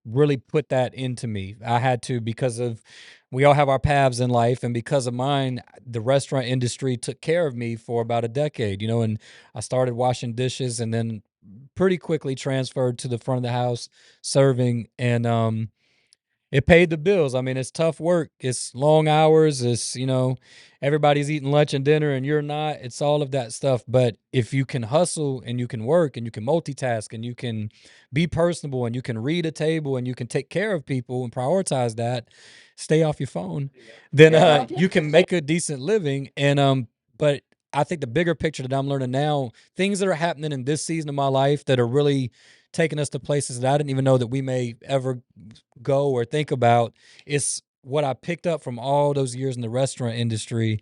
really put that into me. I had to, because of, we all have our paths in life, and because of mine, the restaurant industry took care of me for about a decade, and I started washing dishes, and then pretty quickly transferred to the front of the house serving, and it paid the bills. I mean, it's tough work. It's long hours. It's, everybody's eating lunch and dinner and you're not. It's all of that stuff. But if you can hustle and you can work and you can multitask and you can be personable and you can read a table and you can take care of people and prioritize that, stay off your phone, then you can make a decent living. But I think the bigger picture that I'm learning now, things that are happening in this season of my life that are really taking us to places that I didn't even know that we may ever go or think about, is what I picked up from all those years in the restaurant industry.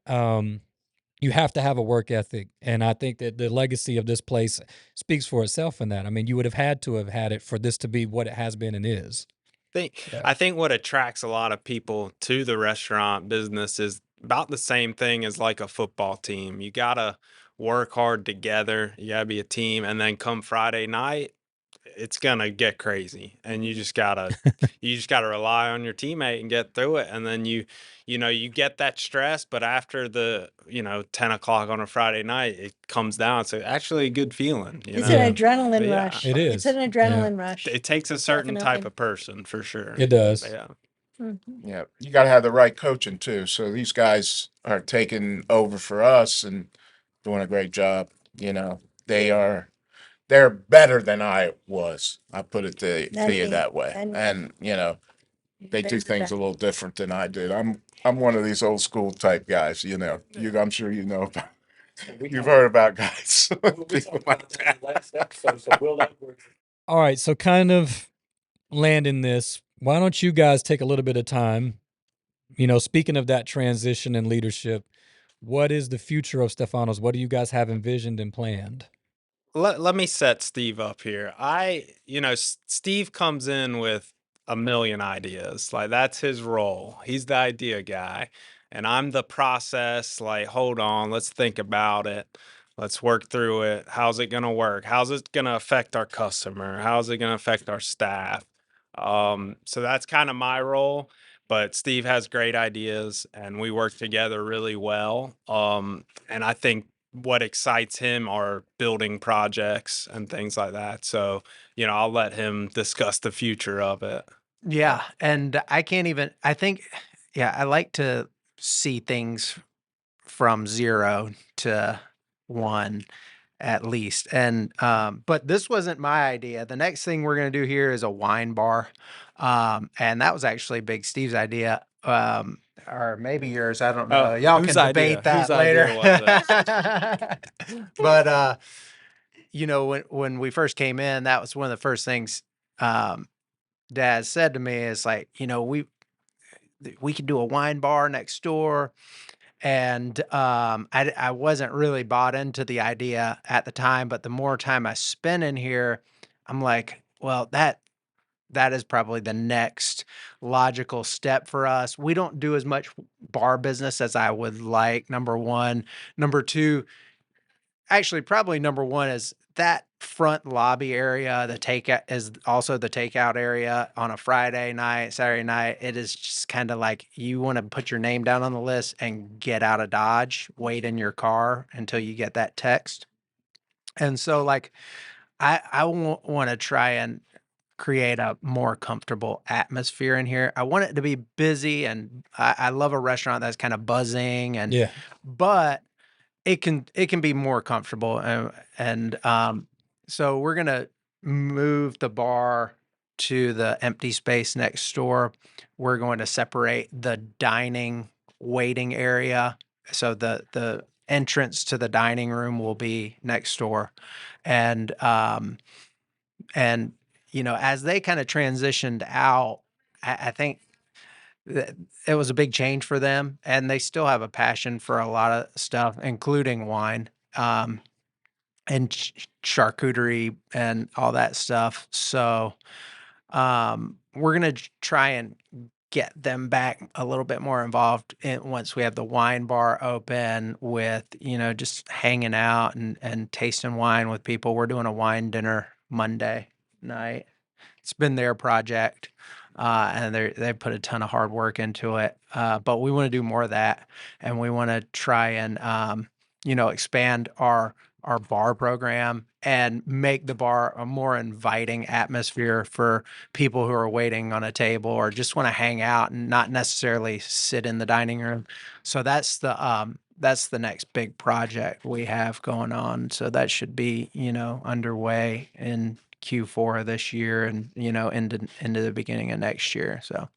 You have to have a work ethic, and I think that the legacy of this place speaks for itself in that. I mean, you would have had to have had it for this to be what it has been and is. I think what attracts a lot of people to the restaurant business is about the same thing as like a football team. You gotta work hard together. You gotta be a team, and then come Friday night, it's gonna get crazy, and you just gotta rely on your teammate and get through it. And then you get that stress, but after the 10 o'clock on a Friday night, it comes down. It's actually a good feeling. It's an Yeah. adrenaline But yeah, rush. It It's is. an adrenaline rush. it takes a certain type Definitely. of person for sure. It does. But yeah. Mhm. Yeah, you got to have the right coaching too. So these guys are taking over for us and doing a great job. They're better than I was. I put it to you that way. And they do things a little different than I did. I'm one of these old school type guys. I'm sure you know about. You've heard about guys. People like that. All right, so kind of landing this, why don't you guys take a little bit of time, speaking of that transition and leadership, what is the future of Stefanos? What do you guys have envisioned and planned? Let me set Steve up here. Steve comes in with a million ideas. Like, that's his role. He's the idea guy. And I'm the process. Like, hold on, let's think about it. Let's work through it. How's it going to work? How's it going to affect our customer? How's it going to affect our staff? So that's kind of my role. But Steve has great ideas and we work together really well. And I think what excites him are building projects and things like that. So, I'll let him discuss the future of it. Yeah, and I think, yeah, I like to see things from 0 to 1 at least. And but this wasn't my idea. The next thing we're gonna do here is a wine bar. And that was actually Big Steve's idea. Or maybe yours. I don't know. Y'all can whose debate idea? that Whose idea later. But when we first came in, that was one of the first things Dad said to me is like, we could do a wine bar next door. And I wasn't really bought into the idea at the time, but the more time I spent in here, I'm like, well, that is probably the next logical step for us. We don't do as much bar business as I would like, number one. Number two, actually, probably number one is that front lobby area. The takeout is also the takeout area on a Friday night, Saturday night. It is just kind of like you want to put your name down on the list and get out of Dodge, wait in your car until you get that text. And so, like, I want to try and create a more comfortable atmosphere in here. I want it to be busy, and I love a restaurant that's kind of buzzing, Yeah. but it can be more comfortable. And so we're gonna move the bar to the empty space next door. We're going to separate the dining waiting area. So the entrance to the dining room will be next door. And as they kind of transitioned out, I think it was a big change for them, and they still have a passion for a lot of stuff, including wine, and charcuterie and all that stuff. So, we're gonna try and get them back a little bit more involved once we have the wine bar open with, just hanging out and tasting wine with people. We're doing a wine dinner Monday night. It's been their project, and they put a ton of hard work into it. But we want to do more of that, and we want to try and expand our bar program and make the bar a more inviting atmosphere for people who are waiting on a table or just want to hang out and not necessarily sit in the dining room. So that's the next big project we have going on. So that should be, underway in Q4 of this year and, into the beginning of next year. So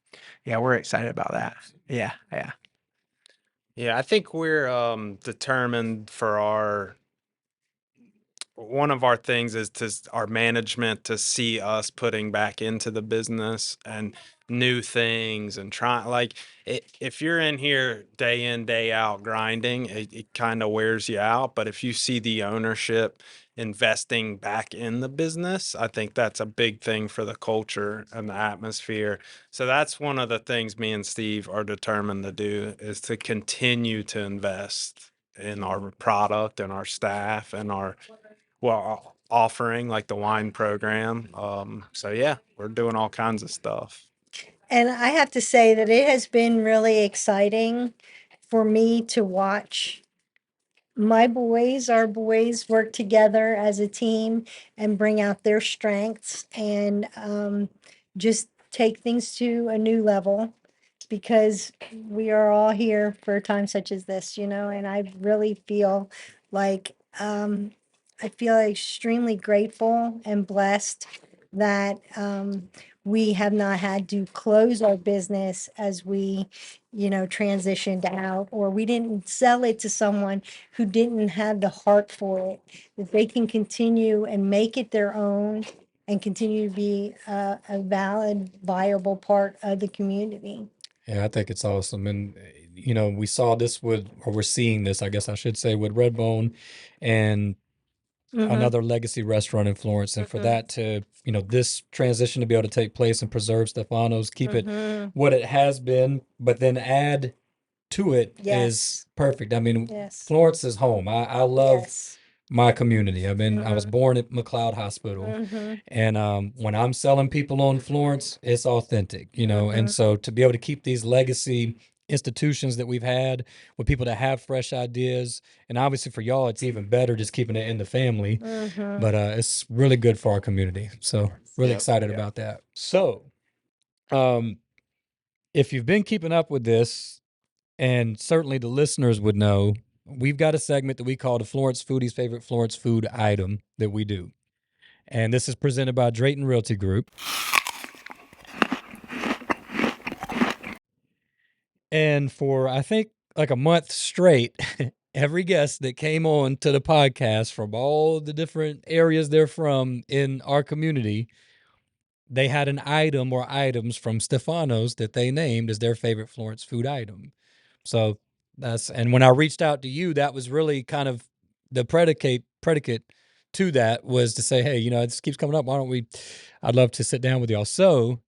yeah, we're excited about that. Yeah, yeah. Yeah, I think we're determined for one of our things is our management to see us putting back into the business and new things and trying like if you're in here day in day out grinding, it kind of wears you out. But if you see the ownership investing back in the business, I think that's a big thing for the culture and the atmosphere. So that's one of the things me and Steve are determined to do, is to continue to invest in our product and our staff and our offering, like the wine program. So yeah, we're doing all kinds of stuff. And I have to say that it has been really exciting for me to watch our boys work together as a team and bring out their strengths and just take things to a new level, because we are all here for a time such as this, and I really feel like I feel extremely grateful and blessed that we have not had to close our business as we, transitioned out, or we didn't sell it to someone who didn't have the heart for it, that they can continue and make it their own and continue to be a valid, viable part of the community. Yeah, I think it's awesome. And, we saw this or we're seeing this, I guess I should say, with Redbone and another legacy restaurant in Florence. And for that to, this transition to be able to take place and preserve Stefanos, keep it what it has been, but then add to it is Yes. perfect. I mean, Yes. Florence is home. I love Yes. my community. I was born at McLeod Hospital, and when I'm selling people on Florence, it's authentic, and so to be able to keep these legacy institutions that we've had with people that have fresh ideas, and obviously for y'all, it's even better just keeping it in the family, but it's really good for our community. So really Yep. excited about that. So, if you've been keeping up with this, and certainly the listeners would know, we've got a segment that we call the Florence Foodies' favorite Florence food item that we do. And this is presented by Drayton Realty Group. And for, I think, like a month straight, every guest that came on to the podcast from all the different areas they're from in our community, they had an item or items from Stefanos that they named as their favorite Florence food item. So and when I reached out to you, that was really kind of the predicate to that, was to say, hey, this keeps coming up. Why don't I'd love to sit down with y'all. So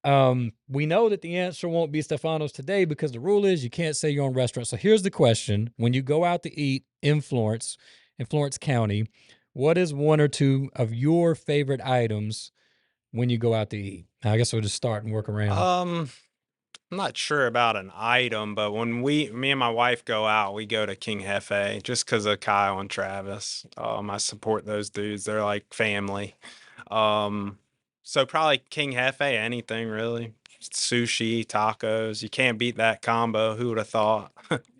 we know that the answer won't be Stefanos today, because the rule is you can't say your own restaurant. So here's the question. When you go out to eat in Florence County, what is one or two of your favorite items when you go out to eat? I guess we'll just start and work around. I'm not sure about an item, but when me and my wife go out, we go to King Hefe just because of Kyle and Travis. I support those dudes. They're like family. So probably King Hefe, anything really. Sushi, tacos. You can't beat that combo. Who would have thought?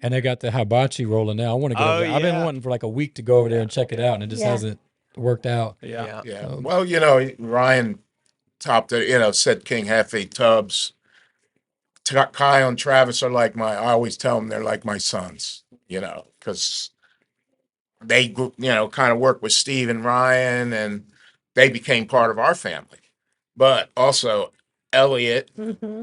And they got the hibachi rolling now. I want to get over there. I've been wanting for like a week to go over there and check it out, and it just hasn't worked out. Yeah. Yeah. Well, Ryan topped it, said King Hefe Tubbs. Kyle and Travis are I always tell them they're like my sons, because they, kind of work with Steve and Ryan, and they became part of our family. But also Elliot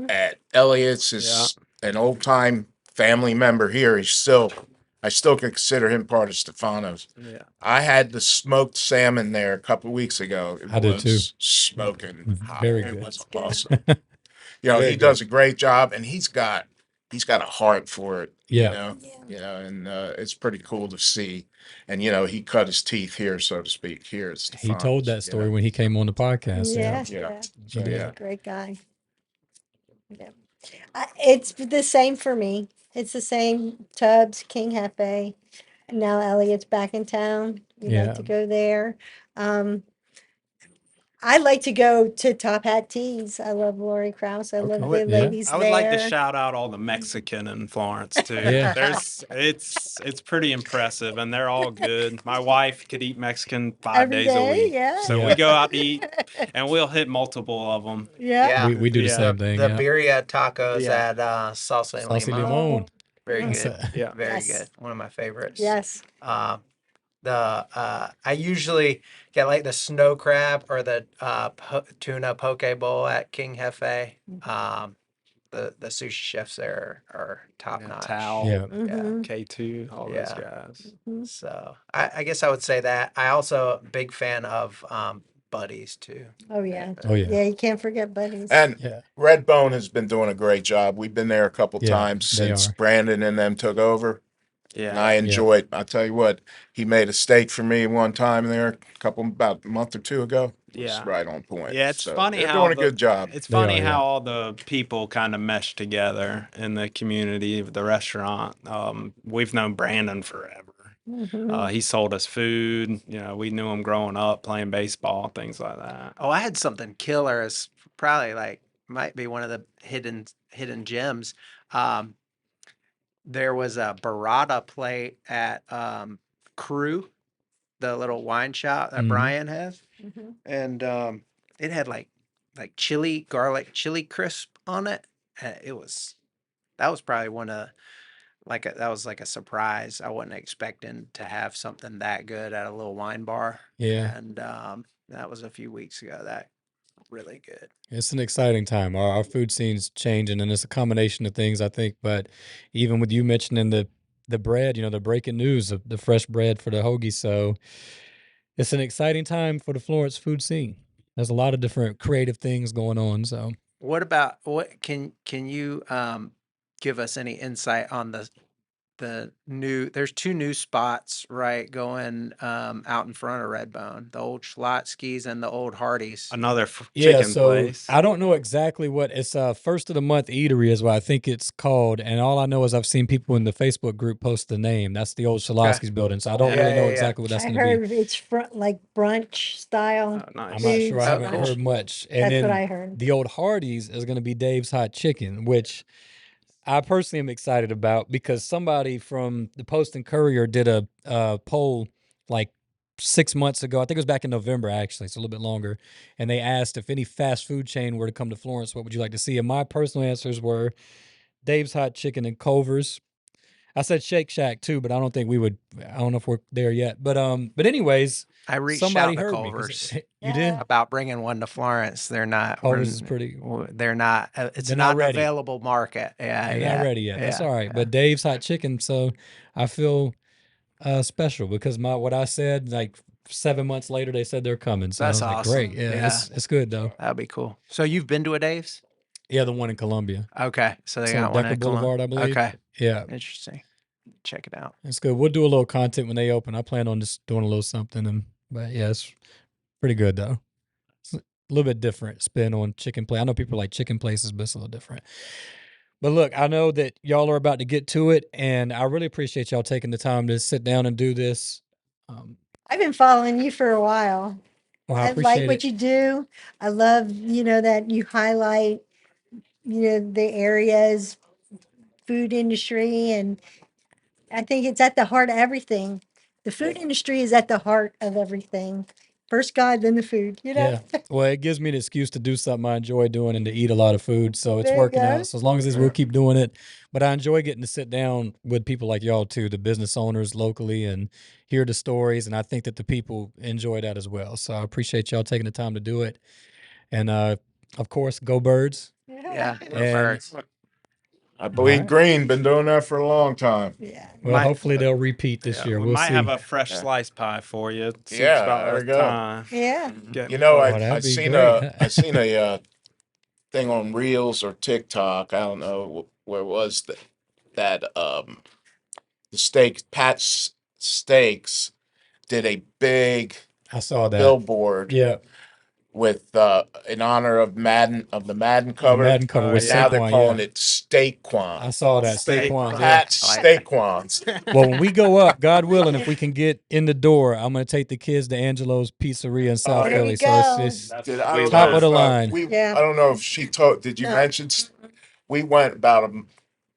at Elliot's is an old time family member here. I still consider him part of Stefanos. Yeah. I had the smoked salmon there a couple of weeks ago. It I did too. Smoking hot. Very It good. was awesome. He does a great job, and he's got a heart for it. Yeah. And it's pretty cool to see. And he cut his teeth here, so to speak. Here at Stefanos. He told that story when he came on the podcast. Yes, Yeah. yeah. He He's did. a great guy. Yeah. It's the same for me. It's the same. Tubbs, King Hefe. Now Elliot's back in town. We like to Yeah. go there. Um, I like to go to Top Hat Teas. I love Lori Krause. I Okay. love I the would, Yeah. ladies I would like to there. shout out all the Mexican in Florence too. Yeah. It's pretty impressive, and they're all good. My wife could eat Mexican 5 Every days a day, week, yeah. so Yeah. we go out to eat, and we'll hit multiple of them. Yeah. yeah. We do the Yeah. same thing. The Yeah. birria tacos Yeah. at Salsa and Saucy Limon. limon. Very That's good. a- Yeah. Very Yes. good. One of my favorites. Yes. I usually get like the snow crab or the tuna poke bowl at King Hefe. The sushi chefs there are top notch. Tao, Yeah. Mhm. K2, all those Yeah. guys. So I guess I would say that. I also a big fan of Buddies too. Oh yeah. Oh yeah. Yeah, you can't forget buddies. And Yeah. Redbone has been doing a great job. We've been there a couple Yeah, times they since are. Brandon and them took over. And Yeah. I enjoyed. I tell you what, he made a steak for me one time there, about a month or two ago. It was Yeah. right on point. Yeah, it's So funny they're how doing a good job. It's They funny are, how yeah. all the people kind of mesh together in the community of the restaurant. We've known Brandon forever. Mhm. He sold us food. You know, we knew him growing up playing baseball, things like that. Oh, I had something killer. It's probably like might be one of the hidden gems. Um, there was a burrata plate at Crew, the little wine shop that Mhm. Brian has, Mhm. and it had like garlic chili crisp on it. It was that was probably one of that was like a surprise. I wasn't expecting to have something that good at a little wine bar, Yeah. and that was a few weeks ago. That really good. It's an exciting time. Our food scene's changing, and it's a combination of things, I think. But even with you mentioning the bread, the breaking news of the fresh bread for the hoagie, so it's an exciting time for the Florence food scene. There's a lot of different creative things going on. So What about what can you give us any insight on the new there's two new spots right going out in front of Redbone, the old Schlotsky's and the old Hardee's. Another yeah, chicken so place. I don't know exactly what it's first of the month eatery is what I think it's called, and all I know is I've seen people in the Facebook group post the name. That's the old Shalowski's building, so I don't Yeah. really Yeah, know yeah. exactly what that's I going to be. heard it's like brunch style. Oh, nice. I'm not sure. I foods. haven't Oh, cool. heard much. And That's what then I heard. the old Hardee's is going to be Dave's Hot Chicken, which I personally am excited about because somebody from the Post and Courier did a poll like 6 months ago. I think it was back in November, actually. It's a little bit longer. And they asked if any fast food chain were to come to Florence, what would you like to see? And my personal answers were Dave's Hot Chicken and Culver's. I said Shake Shack too, but I don't think we would. I don't know if we're there yet. But anyways, I reached somebody out to heard me. Culver's You did? Yeah. about bringing one to Florence. They're not. Culver's is pretty. They're not. It's They're not not an ready. available market. Yeah, They're yeah. not ready yet. That's yeah, all right. yeah. But Dave's Hot Chicken, so I feel special because what I said like 7 months later they said they're coming. So That's I was like, great. awesome. Yeah, Yeah. it's good though. That'd be cool. So you've been to a Dave's? Yeah, the one in Columbia. Okay, so they It's on got one Decker at Columbia. Boulevard, I believe. Okay, Yeah, interesting. Check it out. it's good. We'll do a little content when they open. I plan on just doing a little something, but yeah, it's pretty good though. It's a little bit different spin on chicken place. I know people like chicken places, but it's a little different. But look, I know that y'all are about to get to it, and I really appreciate y'all taking the time to sit down and do this. I've been following you for a while. Well, I I like appreciate what it. you do. I love, that you highlight, the areas, food industry, and I think it's at the heart of everything. The food industry is at the heart of everything. First God, then the food, Yeah. Well, it gives me an excuse to do something I enjoy doing and to eat a lot of food. So it's There you working go. out. So as long as we'll keep doing it. But I enjoy getting to sit down with people like y'all too, the business owners locally, and hear the stories. And I think that the people enjoy that as well. So I appreciate y'all taking the time to do it. And of course, go Birds. Yeah, go And- Birds. I believe Alright. Green been doing that for a long time. Yeah. Well, Might- hopefully they'll repeat this year. We We'll might see. have a fresh Yeah. slice pie for you. Seems Yeah, about there we that go. time. Yeah. Getting You know, close. that'd I be seen great. I seen a thing on Reels or TikTok. I don't know where it was that the Pat's Steaks did a big I saw that. billboard Yeah. with in honor of the Madden cover. Madden cover with Now they're Saquon, calling yeah. it Steakquan. I saw that. Steak Saquon, Quan. yeah. Pat Steakquans. Well, when we go up, God willing, if we can get in the door, I'm going to take the kids to Angelo's Pizzeria in South There Philly. you So go. it's Did, I don't top know of the if, line. Yeah. I don't know if she told. Did you No. mention? We went about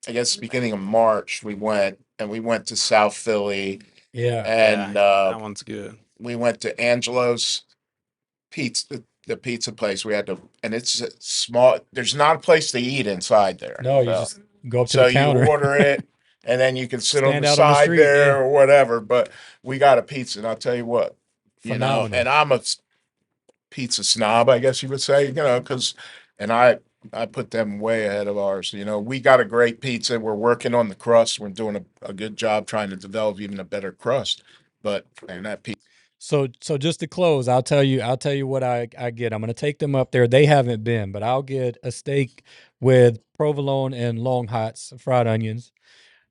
I guess beginning of March. We went to South Philly, Yeah. and That one's good. we went to Angelo's Pizza, the pizza place. We had to, and it's a small. There's not a place to eat inside there. No, you So- just go up to so the counter. you order it, and then you can sit on Stand the out on the side street, there yeah. or whatever. But we got a pizza, and I'll tell you what, Phenomenal. and I'm a pizza snob, I guess you would say, because, and I put them way ahead of ours. We got a great pizza. We're working on the crust. We're doing a good job trying to develop even a better crust. But man, that pizza. So just to close, I'll tell you what I get. I'm going to take them up there. They haven't been, but I'll get a steak with provolone and long hots, fried onions.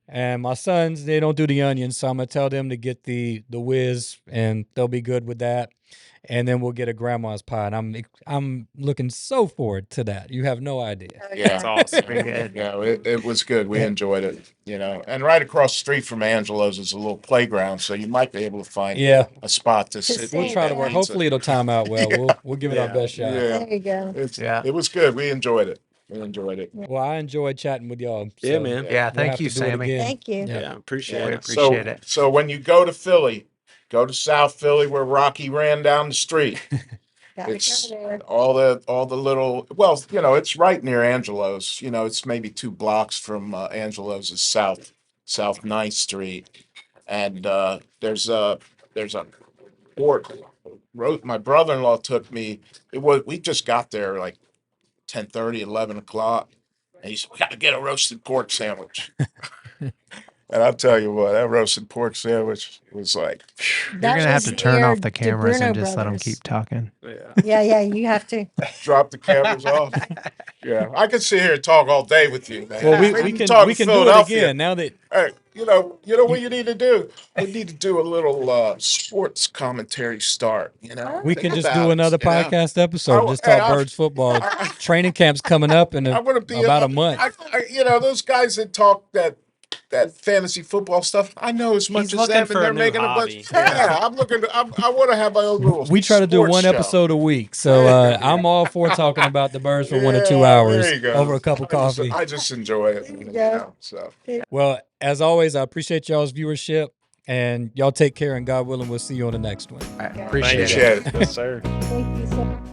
And my sons, they don't do the onions, so I'm going to tell them to get the whiz, and they'll be good with that. And then we'll get a grandma's pie, and I'm looking so forward to that. You have no idea. Yeah, That's awesome. Very good. yeah, it was good. We Yeah. enjoyed it, And right across the street from Angelo's is a little playground, so you might be able to find Yeah, a spot to sit. we'll and try eat to that work. pizza. Hopefully it'll time out well. Yeah. We'll give it our Yeah. best shot. Yeah, There you go. Yeah. It was good. We enjoyed it. We enjoyed it. Well, I enjoyed chatting with y'all. Yeah, so man. Yeah. we'll Thank have you, to do it Sammy. again. Thank you. Yeah. Yeah, appreciate We it. appreciate it. So when you go to Philly, go to South Philly where Rocky ran down the street. Gotta It's go there. all the little, well, it's right near Angelo's. It's maybe 2 blocks from Angelo's is South 9th Street, and there's a pork roast. My brother-in-law took me. We just got there like 10:30, 11 o'clock, and he said, "We got to get a roasted pork sandwich." And I'll tell you what, that roasted pork sandwich was like, You're That gonna have was to turn near off the cameras DeBruno and just let them Brothers. keep talking. Yeah. Yeah, you have to. drop the cameras off. Yeah, I could sit here and talk all day with you, man. Well, we can can talk do it Philadelphia. again now that Hey, you know what you need to do? We need to do a little sports commentary start. we Think can just about do it, another podcast episode. Just hey, talk Birds football. Training camp's coming up in I want to be about a month. those guys that talk that fantasy football stuff. I know as much He's as looking them, for and a they're new making hobby. a bunch. Yeah, I'm looking. I want to have my own little. We try to do sports one show. episode a week, so I'm all for talking about the Birds for 1 or 2 Yeah, hours there you go. over a cup of coffee. I just enjoy it. go. So. Well, as always, I appreciate y'all's viewership, and y'all take care, and God willing, we'll see you on the next one. I appreciate it. Appreciate it. Yes, sir. Thank you so much.